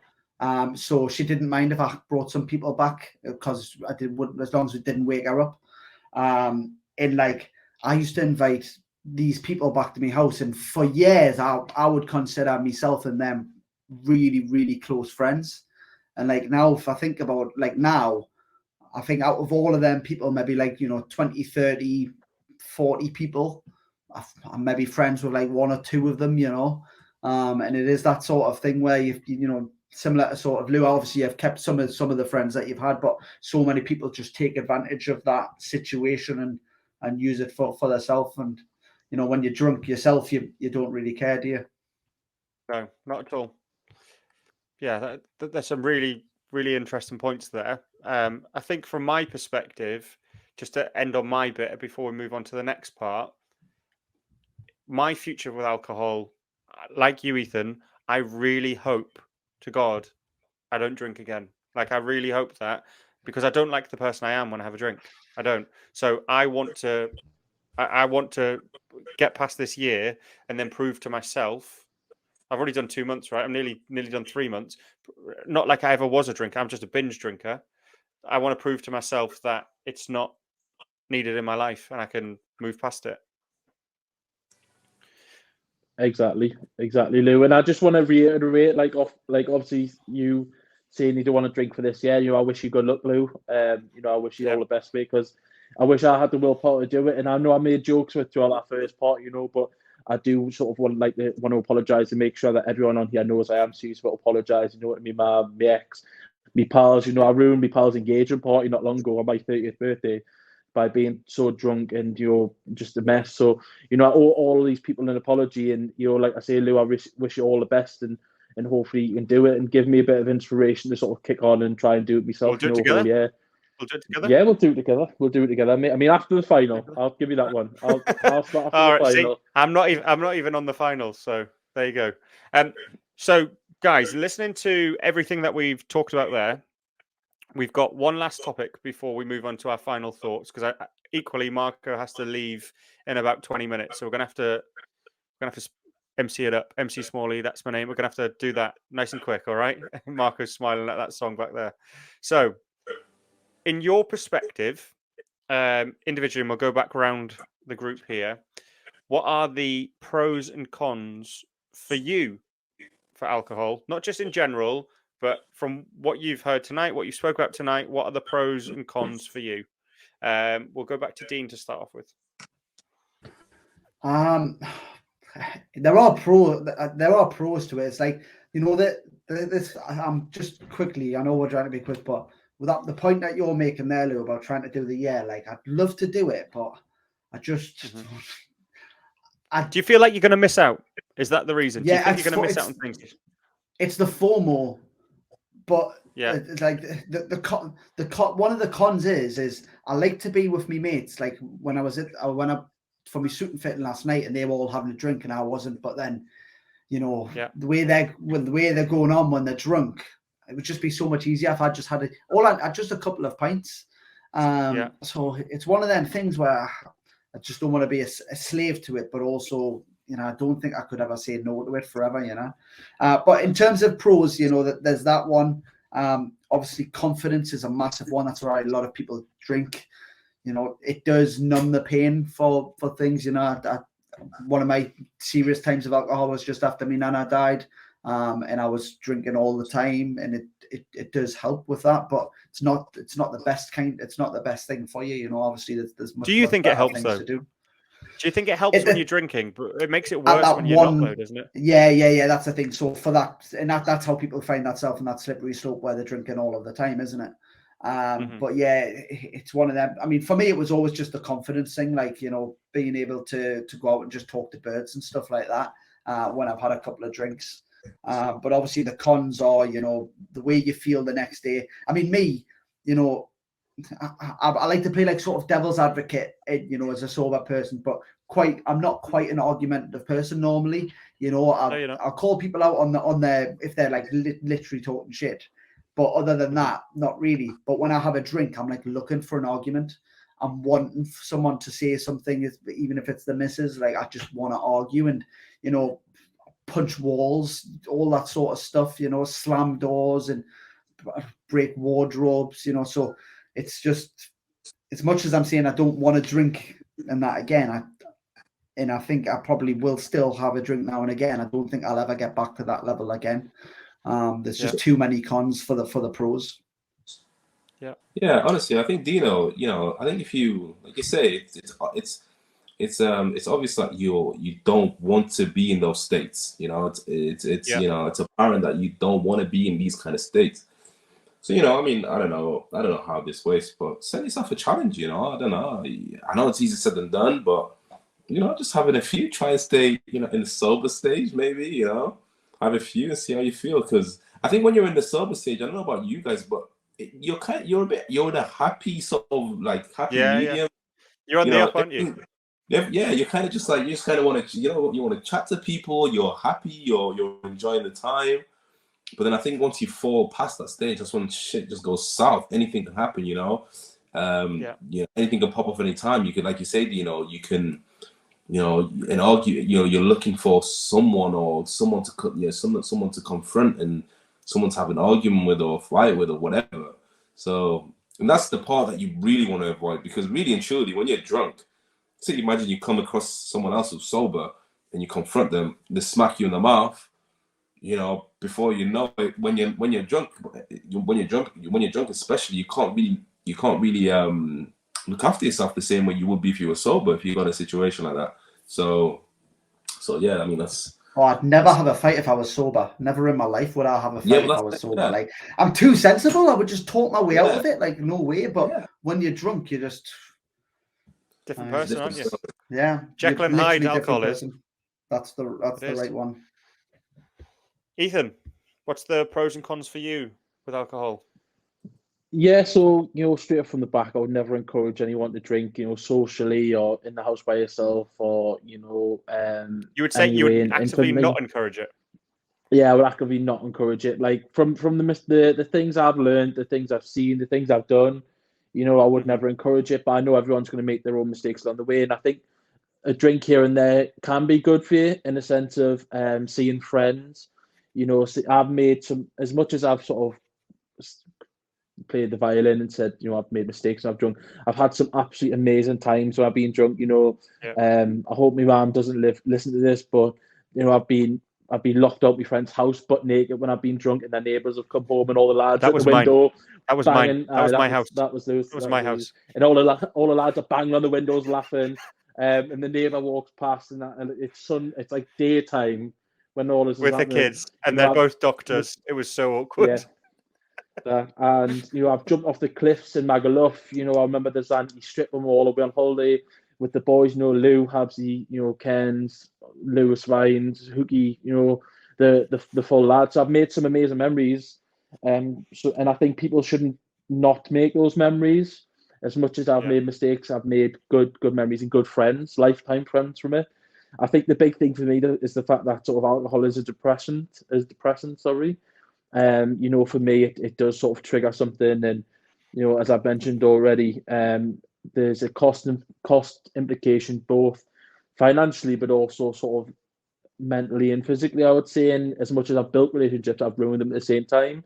So she didn't mind if I brought some people back because I did, as long as it didn't wake her up. And like I used to invite these people back to my house, and for years I would consider myself and them really, really close friends. And like now, if I think about like now, I think out of all of them people, maybe like 20, 30, 40 people, I'm maybe friends with like one or two of them, and it is that sort of thing where you similar to sort of Lou, obviously you've kept some of the friends that you've had, but so many people just take advantage of that situation and use it for themselves. And when you're drunk yourself, you don't really care, do you? No, not at all. Yeah, there's some really, really interesting points there. I think from my perspective, just to end on my bit before we move on to the next part, my future with alcohol, like you, Ethan, I really hope to God I don't drink again. Like, I really hope that, because I don't like the person I am when I have a drink. I don't. So I want to get past this year and then prove to myself. I've already done 2 months, right? I'm nearly done 3 months. Not like I ever was a drinker. I'm just a binge drinker. I want to prove to myself that it's not needed in my life and I can move past it. Exactly, Lou. And I just want to reiterate, like obviously you saying you don't want to drink for this year. I wish you good luck, Lou. I wish you all the best, because I wish I had the willpower to do it. And I know I made jokes with you on that first part, but I do sort of want to apologise and make sure that everyone on here knows I am serious about apologising. You know what I mean? My ex, my pals. I ruined my pal's engagement party not long ago on my 30th birthday by being so drunk and just a mess. So I owe all of these people an apology, and like I say, Lou, I wish you all the best, and hopefully you can do it and give me a bit of inspiration to sort of kick on and try and do it myself. We'll do it together. Yeah. We'll do it together. Yeah, we'll do it together. I mean, after the final, I'll give you that one. I'll start after the final. See, I'm not even on the final, so there you go. So guys, listening to everything that we've talked about there, we've got one last topic before we move on to our final thoughts, because equally Marco has to leave in about 20 minutes, so we're gonna have to MC it up. MC Smalley, that's my name. We're gonna have to do that nice and quick. All right. Marco's smiling at that song back there. So, in your perspective, individually, and we'll go back around the group here. What are the pros and cons for you for alcohol? Not just in general, but from what you've heard tonight, what you spoke about tonight, what are the pros and cons for you? We'll go back to Dean to start off with. There are pros to it. It's like, that I'm just quickly, I know we're trying to be quick, but without the point that you're making there, Lou, about trying to do the year, like I'd love to do it, but I just do you feel like you're going to miss out? Is that the reason? Do you Yeah, think you're going to miss out on things? it's the FOMO, but Yeah. it's like one of the cons is I like to be with me mates. Like when I went up for my suit and fitting last night, and they were all having a drink, and I wasn't. But then, you know, the way they're going on when they're drunk, it would just be so much easier if I just had just a couple of pints. So it's one of them things where I just don't want to be a slave to it, but also, you know, I don't think I could ever say no to it forever, you know. But in terms of pros, you know, there's that one. Obviously, confidence is a massive one. That's why a lot of people drink. You know, it does numb the pain for things. You know, one of my serious times of alcohol was just after my nana died, and I was drinking all the time, and it does help with that. But it's not the best kind. It's not the best thing for you. You know, obviously there's much. Do you think it helps though? Do you think it helps when you're drinking, but it makes it worse when you're not, though, doesn't it? Yeah. That's the thing. So for that, and that's how people find themselves in that slippery slope where they're drinking all of the time, isn't it? But yeah, it's one of them. I mean, for me, it was always just the confidence thing, like, you know, being able to go out and just talk to birds and stuff like that when I've had a couple of drinks. But obviously the cons are, you know, the way you feel the next day. I mean, me, you know, I like to play like sort of devil's advocate, you know, as a sober person, but I'm not quite an argumentative person normally. You know, I'll call people out on their if they're like literally talking shit. But other than that, not really. But when I have a drink, I'm like looking for an argument. I'm wanting someone to say something, even if it's the missus. Like I just want to argue and, you know, punch walls, all that sort of stuff. You know, slam doors and break wardrobes. You know, so it's just, as much as I'm saying I don't want to drink and that again, I think I probably will still have a drink now and again. I don't think I'll ever get back to that level again. There's just too many cons for the pros. Yeah. Honestly, I think Dino. You know, I think if you, like you say, it's obvious that you don't want to be in those states. You know, it's you know, it's apparent that you don't want to be in these kind of states. So, you know, I mean, I don't know how this works, but set yourself a challenge. You know, I don't know. I know it's easier said than done, but you know, just having a few, try and stay, you know, in the sober stage, maybe, you know, have a few and see how you feel. Because I think when you're in the sober stage, I don't know about you guys, but you're in a happy sort of like happy medium. Yeah. You're on the up, aren't you? Yeah, you're kind of just like, you just kind of want to, you know, you want to chat to people. You're happy. You're enjoying the time. But then I think once you fall past that stage, that's when shit just goes south. Anything can happen, you know. You know, anything can pop up any time. You can, like you said, you know, you can. You know, and argue. You know, you're looking for someone to confront and someone to have an argument with or fight with or whatever. So, and that's the part that you really want to avoid, because really and truly, when you're drunk, say imagine you come across someone else who's sober and you confront them, they smack you in the mouth. You know, before you know it, when you're drunk, especially, you can't really look after yourself the same way you would be if you were sober, if you got a situation like that. So yeah, I mean, that's. Oh, I'd never have a fight if I was sober. Never in my life would I have a fight if I was sober. Yeah. Like, I'm too sensible. I would just talk my way out of it. Like, no way. But when you're drunk, you're just different person, aren't you? Yeah, Jekyll and Hyde alcohol is. That's the right one. Ethan, what's the pros and cons for you with alcohol? Yeah, so, you know, straight up from the back, I would never encourage anyone to drink, you know, socially or in the house by yourself, or, you know, you would say you would actively not encourage it. Yeah, I would actively not encourage it. Like from the things I've learned, the things I've seen, the things I've done, you know, I would never encourage it. But I know everyone's going to make their own mistakes along the way, and I think a drink here and there can be good for you in a sense of seeing friends. You know, I've made as much as I've sort of played the violin and said, you know, I've made mistakes and I've drunk. I've had some absolutely amazing times when I've been drunk. You know, I hope my mum doesn't listen to this, but you know, I've been locked out of my friend's house butt naked when I've been drunk, and their neighbours have come home and all the lads at the window. That was banging. Mine. That was my house. That was my house. And all the lads are banging on the windows laughing. And the neighbour walks past and it's like daytime when all this with is the happening. kids, and they're both doctors. It was so awkward. And I've jumped off the cliffs in Magaluf. I remember there's Andy Strip when we were all away on holiday with the boys. Lou, Habsy, Ken's, Lewis Vines, Hookie. The full lads. So I've made some amazing memories. And I think people shouldn't not make those memories. As much as I've made mistakes, I've made good memories and good friends, lifetime friends from it. I think the big thing for me is the fact that sort of alcohol is a depressant. For me, it does sort of trigger something, and as I've mentioned already, there's a cost implication both financially, but also sort of mentally and physically. I would say, and as much as I've built relationships, I've ruined them at the same time.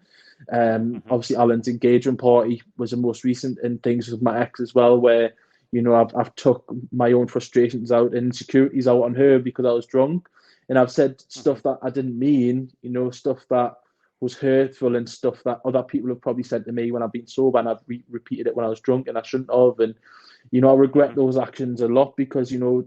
Obviously, Alan's engagement party was the most recent, and things with my ex as well, where I've took my own frustrations out and insecurities out on her because I was drunk, and I've said stuff that I didn't mean, stuff that was hurtful and stuff that other people have probably said to me when I've been sober, and I've repeated it when I was drunk, and I shouldn't have. And I regret those actions a lot because you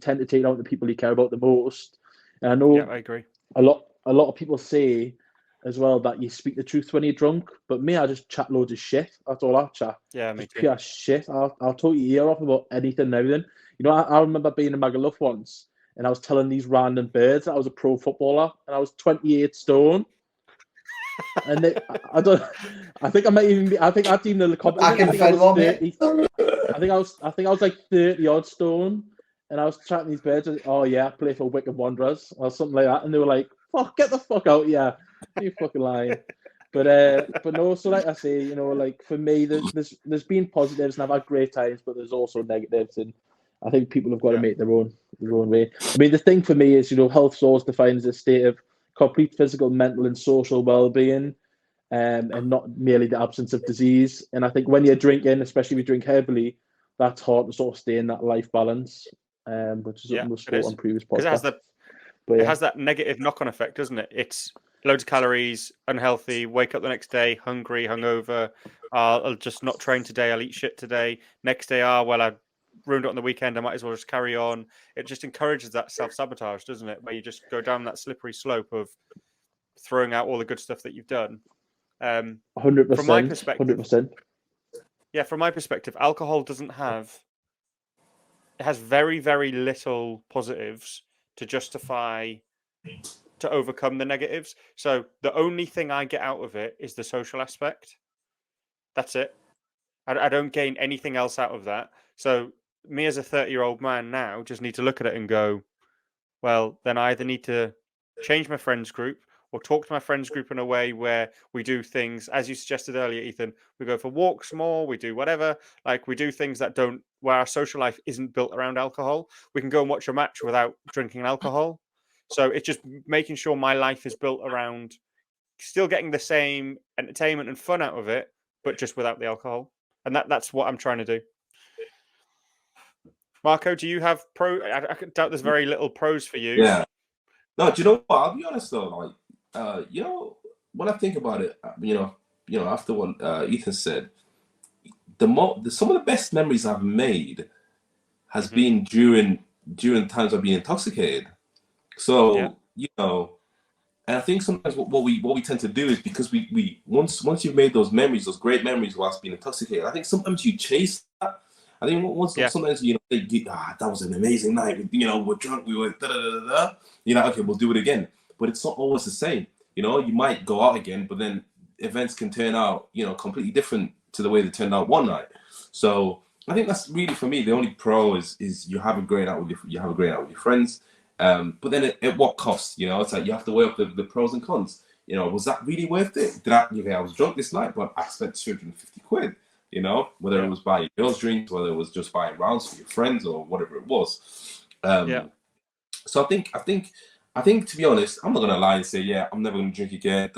tend to take it out the people you care about the most. And I know I agree. A lot of people say as well that you speak the truth when you're drunk, but me, I just chat loads of shit. That's all I chat. Yeah, me too. Pure shit. I'll talk your ear off about anything and everything. I remember being in Magaluf once, and I was telling these random birds that I was a pro footballer, and I was 28 stone. And I think I might even be. I think I'd even the compliment. I think I was 30. I think I was like 30 odd stone, and I was chatting these birds. Oh yeah, I play for Wicked Wanderers or something like that, and they were like, "Fuck, get the fuck out, yeah, you fucking lying." But no. So like I say, like for me, there's been positives, and I've had great times, but there's also negatives, and I think people have got to make their own way. I mean, the thing for me is, health is always defined as a state of complete physical, mental, and social well-being, and not merely the absence of disease. And I think when you're drinking, especially if you drink heavily, that's hard to sort of stay in that life balance, which is something we've spoken on previous podcasts. It has that negative knock-on effect, doesn't it? It's loads of calories, unhealthy, wake up the next day, hungry, hungover. I'll just not train today. I'll eat shit today. Next day, well, I ruined it on the weekend. I might as well just carry on. It just encourages that self-sabotage, doesn't it? Where you just go down that slippery slope of throwing out all the good stuff that you've done. 100%. From my perspective, 100%. Yeah, from my perspective, alcohol it has very, very little positives to justify, to overcome the negatives. So the only thing I get out of it is the social aspect. That's it. I don't gain anything else out of that. So me as a 30-year-old man now just need to look at it and go, well, then I either need to change my friends group or talk to my friends group in a way where we do things, as you suggested earlier, Ethan, we go for walks more, we do whatever, like we do things where our social life isn't built around alcohol. We can go and watch a match without drinking alcohol. So it's just making sure my life is built around still getting the same entertainment and fun out of it, but just without the alcohol. And that's what I'm trying to do. Marco, do you have I doubt there's very little pros for you. Yeah. No, do you know what? I'll be honest though, like, when I think about it, after what Ethan said, some of the best memories I've made has been during times I've been intoxicated. So, and I think sometimes what we tend to do is because we once you've made those memories, those great memories whilst being intoxicated, I think sometimes you chase that. I think sometimes that was an amazing night. We're drunk, we were da da da da. Okay, we'll do it again. But it's not always the same. You might go out again, but then events can turn out completely different to the way they turned out one night. So I think that's really, for me, the only pro is you have a great night with your friends. But then at what cost? It's like you have to weigh up the pros and cons. Was that really worth it? I was drunk this night, but I spent 250 quid. Whether it was buying girls drinks, whether it was just buying rounds for your friends or whatever it was. So I think to be honest, I'm not gonna lie and say, I'm never gonna drink again,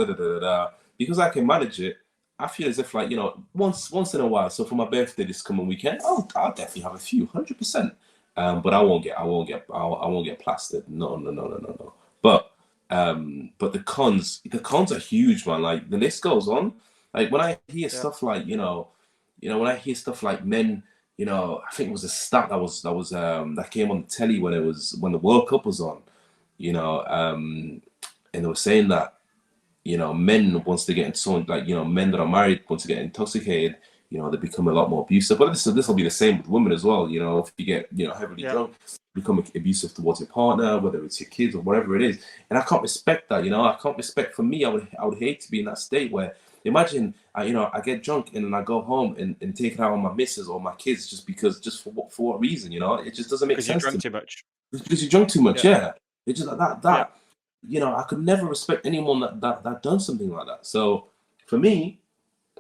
because I can manage it. I feel as if once in a while. So for my birthday this coming weekend, I'll definitely have a few, 100%. But I won't get plastered. No. But the cons are huge, man. Like the list goes on. Like when I hear stuff like when I hear stuff like men, I think it was a stat that came on the telly when the World Cup was on, you know, and they were saying that, you know, men, once they get into something like, you know, men that are married, once they get intoxicated, you know, they become a lot more abusive. But this will be the same with women as well. You know, if you get, you know, heavily drunk, become abusive towards your partner, whether it's your kids or whatever it is. And I can't respect that. You know, I can't respect. For me, I would hate to be in that state where, imagine, you know, I get drunk and then I go home and take it out on my missus or my kids just for what reason? You know, it just doesn't make sense. Because you drank too much. Because you drunk too much, yeah. It's just like that. You know, I could never respect anyone that done something like that. So for me,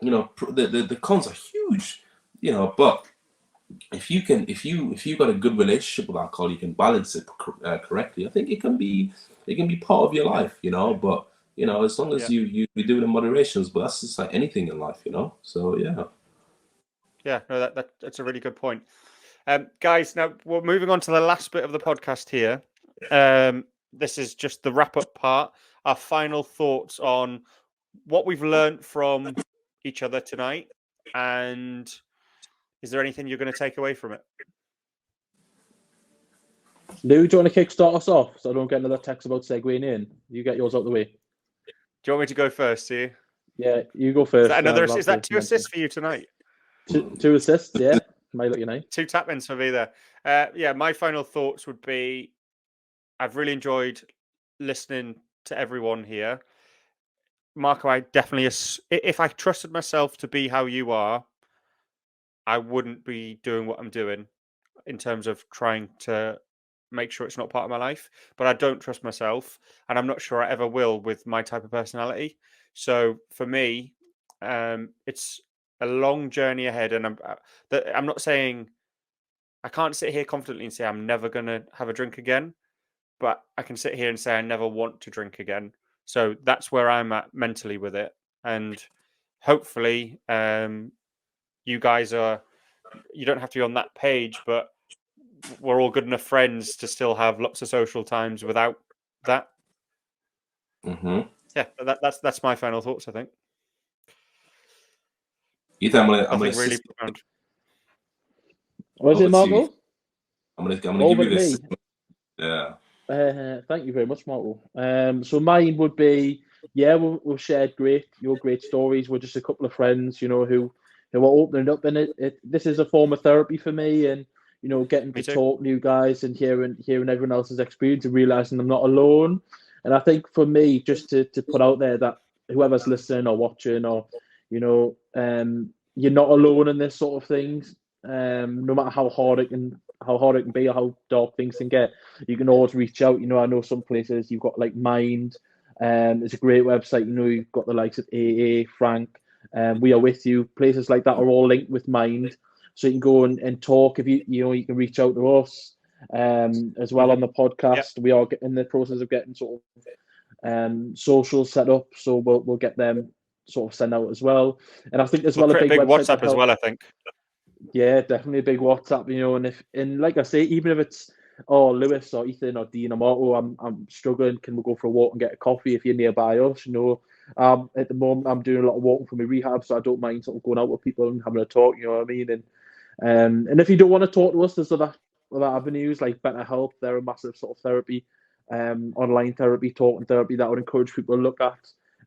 you know, the cons are huge, you know, but if you got a good relationship with alcohol, you can balance it correctly. I think it can be part of your life, you know, but you know, as long as you do it in moderations, but that's just like anything in life, you know. So no, that's a really good point. Guys, now we're moving on to the last bit of the podcast here. This is just the wrap-up part, our final thoughts on what we've learned from each other tonight, and is there anything you're going to take away from it? Lou, do you want to kickstart us off so I don't get another text about segueing in? You get yours out of the way. Do you want me to go first, do you? Yeah, you go first. Is that 2 assists for you tonight? Two assists, yeah. My lucky night. 2 tap-ins for me there. My final thoughts would be, I've really enjoyed listening to everyone here. Marco, I definitely, if I trusted myself to be how you are, I wouldn't be doing what I'm doing in terms of trying to make sure it's not part of my life. But I don't trust myself, and I'm not sure I ever will with my type of personality. So for me, it's a long journey ahead, and I'm not saying I can't sit here confidently and say I'm never going to have a drink again, but I can sit here and say I never want to drink again. So that's where I'm at mentally with it. And hopefully you guys you don't have to be on that page, but we're all good enough friends to still have lots of social times without that. Mm-hmm. Yeah, that's my final thoughts, I think. Ethan, I'm Nothing really profound. Was it Marco? I'm gonna give you this. Yeah. Thank you very much, Marco. So mine would be, we've shared great stories. We're just a couple of friends, you know, who are opening up, and this is a form of therapy for me, and you know, getting to talk to you guys and hearing everyone else's experience and realizing I'm not alone. And I think for me, just to put out there that whoever's listening or watching, or you know, you're not alone in this sort of things. No matter how hard it can be or how dark things can get, you can always reach out. You know, I know some places you've got like Mind. It's a great website. You know, you've got the likes of AA, Frank. We Are With You. Places like that are all linked with Mind, so you can go and talk. If you can reach out to us as well on the podcast. We are in the process of getting sort of social set up, so we'll get them sort of sent out as well. And I think as well a big WhatsApp as well, I think. Yeah, definitely a big WhatsApp, you know, and like I say, even if it's Lewis or Ethan or Dean or Marco, I'm struggling, can we go for a walk and get a coffee if you're nearby us, you know? At the moment I'm doing a lot of walking for my rehab, so I don't mind sort of going out with people and having a talk, you know what I mean? And if you don't want to talk to us, there's other avenues like BetterHelp. They're a massive sort of therapy, online therapy, talking therapy that I would encourage people to look at.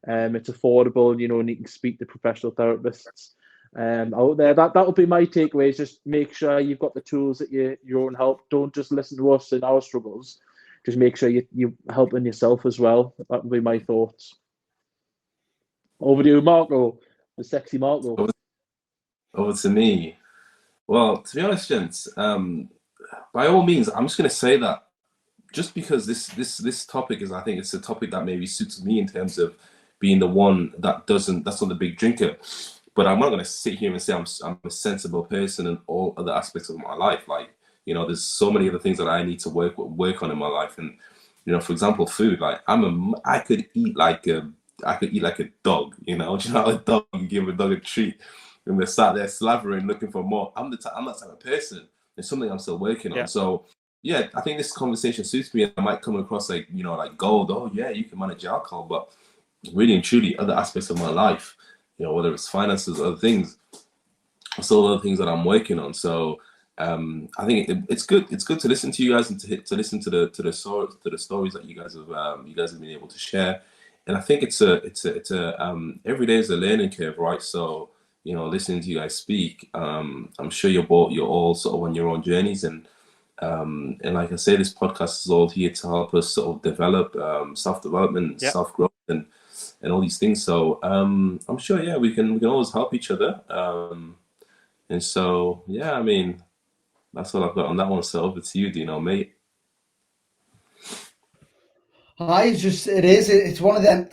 It's affordable, you know, and you can speak to professional therapists out there. That would be my takeaway, is just make sure you've got the tools at your own help. Don't just listen to us and our struggles. Just make sure you're helping yourself as well. That would be my thoughts. Over to you, Marco, the sexy Marco. Over to me. Well, to be honest, gents, by all means, I'm just going to say that just because this topic is, I think it's a topic that maybe suits me in terms of being the one that's not the big drinker. But I'm not going to sit here and say I'm a sensible person in all other aspects of my life. Like, you know, there's so many other things that I need to work on in my life. And, you know, for example, food. Like, I could eat like a dog. You know, a dog. You give a dog a treat, and they're sat there slavering, looking for more. I'm that type of person. It's something I'm still working on. So, yeah, I think this conversation suits me. I might come across like, you know, like gold. Oh yeah, you can manage alcohol, but really and truly, other aspects of my life, you know, whether it's finances or other things, still other things that I'm working on. So I think it's good. It's good to listen to you guys and to listen to the stories that you guys have been able to share. And I think it's a every day is a learning curve, right? So listening to you guys speak, I'm sure you're all sort of on your own journeys, and like I say, this podcast is all here to help us sort of develop self-development, self-growth, and all these things. So I'm sure, we can always help each other. And so, I mean, that's all I've got on that one. So over to you, Dino, mate. It's one of them.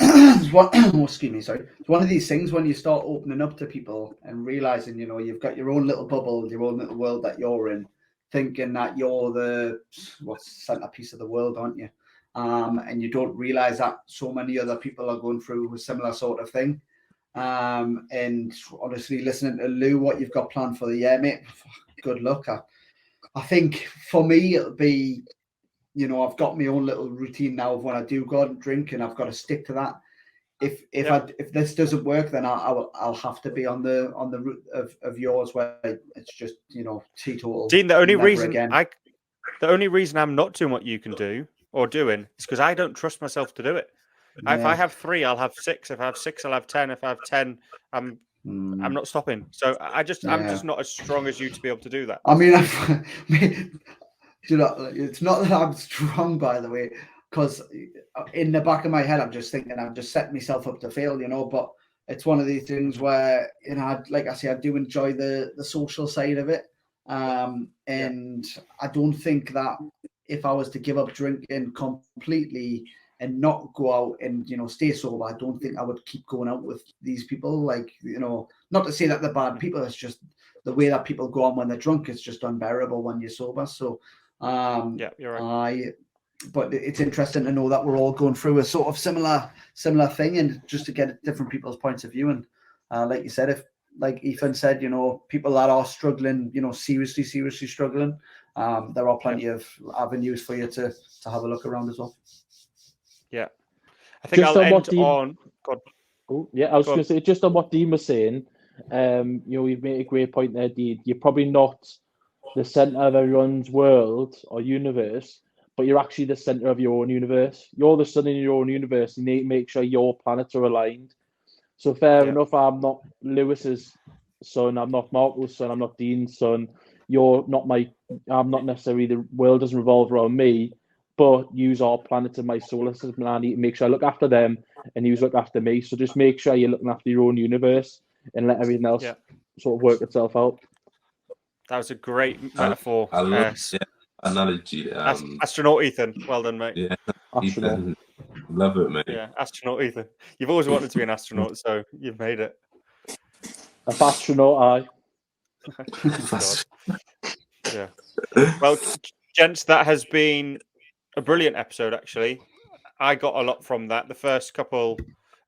Excuse me, sorry. It's one of these things when you start opening up to people and realizing, you've got your own little bubble, your own little world that you're in, thinking that you're the centerpiece of the world, aren't you? And you don't realize that so many other people are going through a similar sort of thing. And honestly, listening to Lou, what you've got planned for the year, mate, good luck. I think for me, it'll be, I've got my own little routine now of when I do go out and drink, and I've got to stick to that. If this doesn't work, then I'll have to be on the route of yours, where it's just teetotal. Dean, the only reason I'm not doing what you can do or doing is because I don't trust myself to do it. Yeah. If I have 3, I'll have 6. If I have 6, I'll have 10. If I have 10, I'm not stopping. So I'm just not as strong as you to be able to do that. I mean, it's not that I'm strong, by the way, because in the back of my head, I'm just thinking I've just set myself up to fail, but it's one of these things where, like I say, I do enjoy the social side of it. And I don't think that if I was to give up drinking completely and not go out and, stay sober, I don't think I would keep going out with these people. Like, not to say that they're bad people, it's just the way that people go on when they're drunk is just unbearable when you're sober. So, you're right. But it's interesting to know that we're all going through a sort of similar thing, and just to get different people's points of view. And like you said, if, like Ethan said, people that are struggling, seriously struggling, there are plenty of avenues for you to have a look around as well. Yeah, I think I'll end on. God. Oh, yeah, I was going to say, just on what Dean was saying, you've made a great point there, Dean. You're probably not the center of everyone's world or universe, but you're actually the center of your own universe. You're the sun in your own universe. You need to make sure your planets are aligned. So fair enough, I'm not Lewis's son, I'm not Marco's son, I'm not Dean's son. I'm not necessarily, the world doesn't revolve around me, but use our planets in my solar system, and I need to make sure I look after them and you look after me. So just make sure you're looking after your own universe and let everything else sort of work itself out. That was a great metaphor. I love analogy. Astronaut Ethan, well done, mate. Yeah, astronaut. Ethan, love it, mate. Yeah, astronaut Ethan. You've always wanted to be an astronaut, so you've made it. A astronaut, Yeah. Well, gents, that has been a brilliant episode, actually. I got a lot from that. The first couple,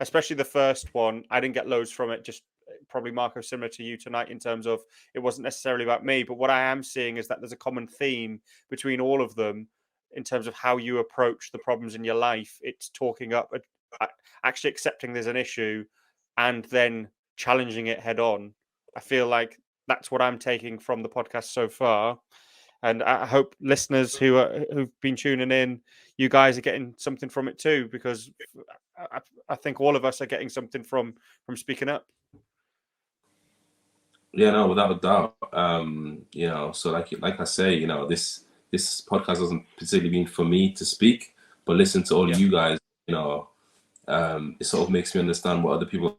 especially the first one, I didn't get loads from it. Just probably, Marco, similar to you tonight in terms of it wasn't necessarily about me. But what I am seeing is that there's a common theme between all of them in terms of how you approach the problems in your life. It's talking up, actually accepting there's an issue and then challenging it head on. I feel like that's what I'm taking from the podcast so far. And I hope listeners who've been tuning in, you guys are getting something from it too, because I think all of us are getting something from speaking up. Yeah, no, without a doubt. So like I say, this podcast hasn't particularly been for me to speak, but listen to all of you guys, it sort of makes me understand what other people,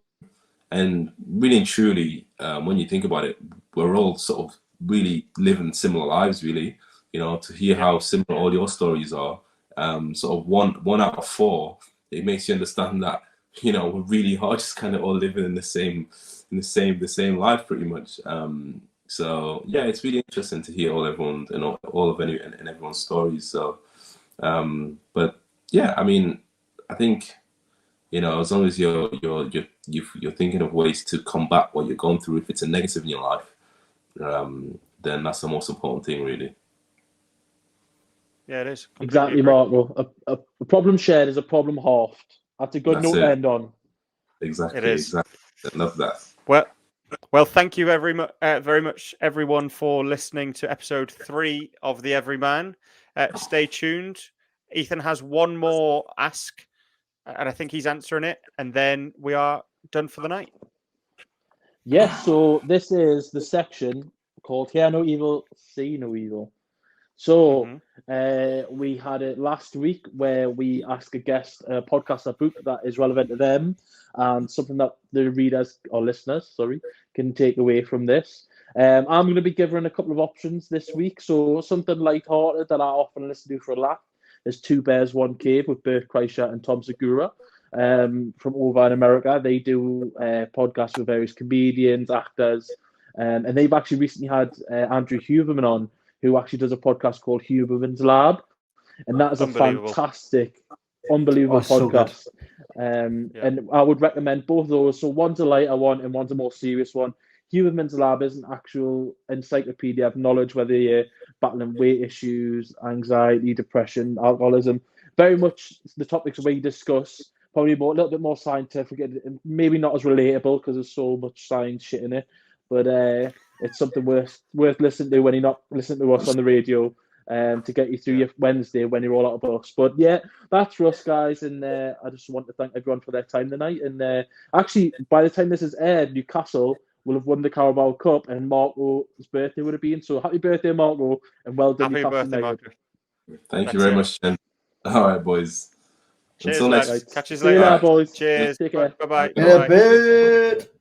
and really and truly, when you think about it, we're all sort of really living similar lives, really. To hear how similar all your stories are, sort of one out of 4, it makes you understand that we're really hard, just kind of all living in the same life, pretty much. So yeah, it's really interesting to hear everyone's stories. So, but yeah, I mean, I think as long as you're thinking of ways to combat what you're going through, if it's a negative in your life, then that's the most important thing, really. Yeah, it is. Exactly, Marco. A problem shared is a problem halved. That's a good note to end on. Exactly. It is. Exactly. I love that. Well, Well, thank you very much, everyone, for listening to episode 3 of the Everyman. Stay tuned. Ethan has one more ask, and I think he's answering it, and then we are done for the night. Yes, so this is the section called Hear No Evil, See No Evil. So we had it last week where we asked a guest a podcast or book that is relevant to them and something that the readers or listeners, can take away from this. I'm going to be giving a couple of options this week. So something light-hearted that I often listen to for a laugh is Two Bears, One Cave with Bert Kreischer and Tom Segura from over in America. They do podcasts with various comedians, actors, and they've actually recently had Andrew Huberman on, who actually does a podcast called Huberman's Lab, and that is a fantastic, unbelievable podcast. And I would recommend both of those. So one's a lighter one and one's a more serious one. Huberman's Lab is an actual encyclopedia of knowledge, whether you're battling weight issues, anxiety, depression, alcoholism. Very much the topics we discuss, probably a little bit more scientific, and maybe not as relatable because there's so much science shit in it. But it's something worth listening to when you're not listening to us on the radio, to get you through your Wednesday when you're all out of bus. But yeah, that's for us, guys. And I just want to thank everyone for their time tonight. And actually, by the time this is aired, Newcastle will have won the Carabao Cup, and Marco's birthday would have been. So happy birthday, Marco, and well done, Happy Newcastle birthday, United. Marco. Thank you very much, Jen. All right, boys. Cheers, Until next lads. Catch you See you later. later, boys. Cheers. Take care. Bye-bye. In a bit.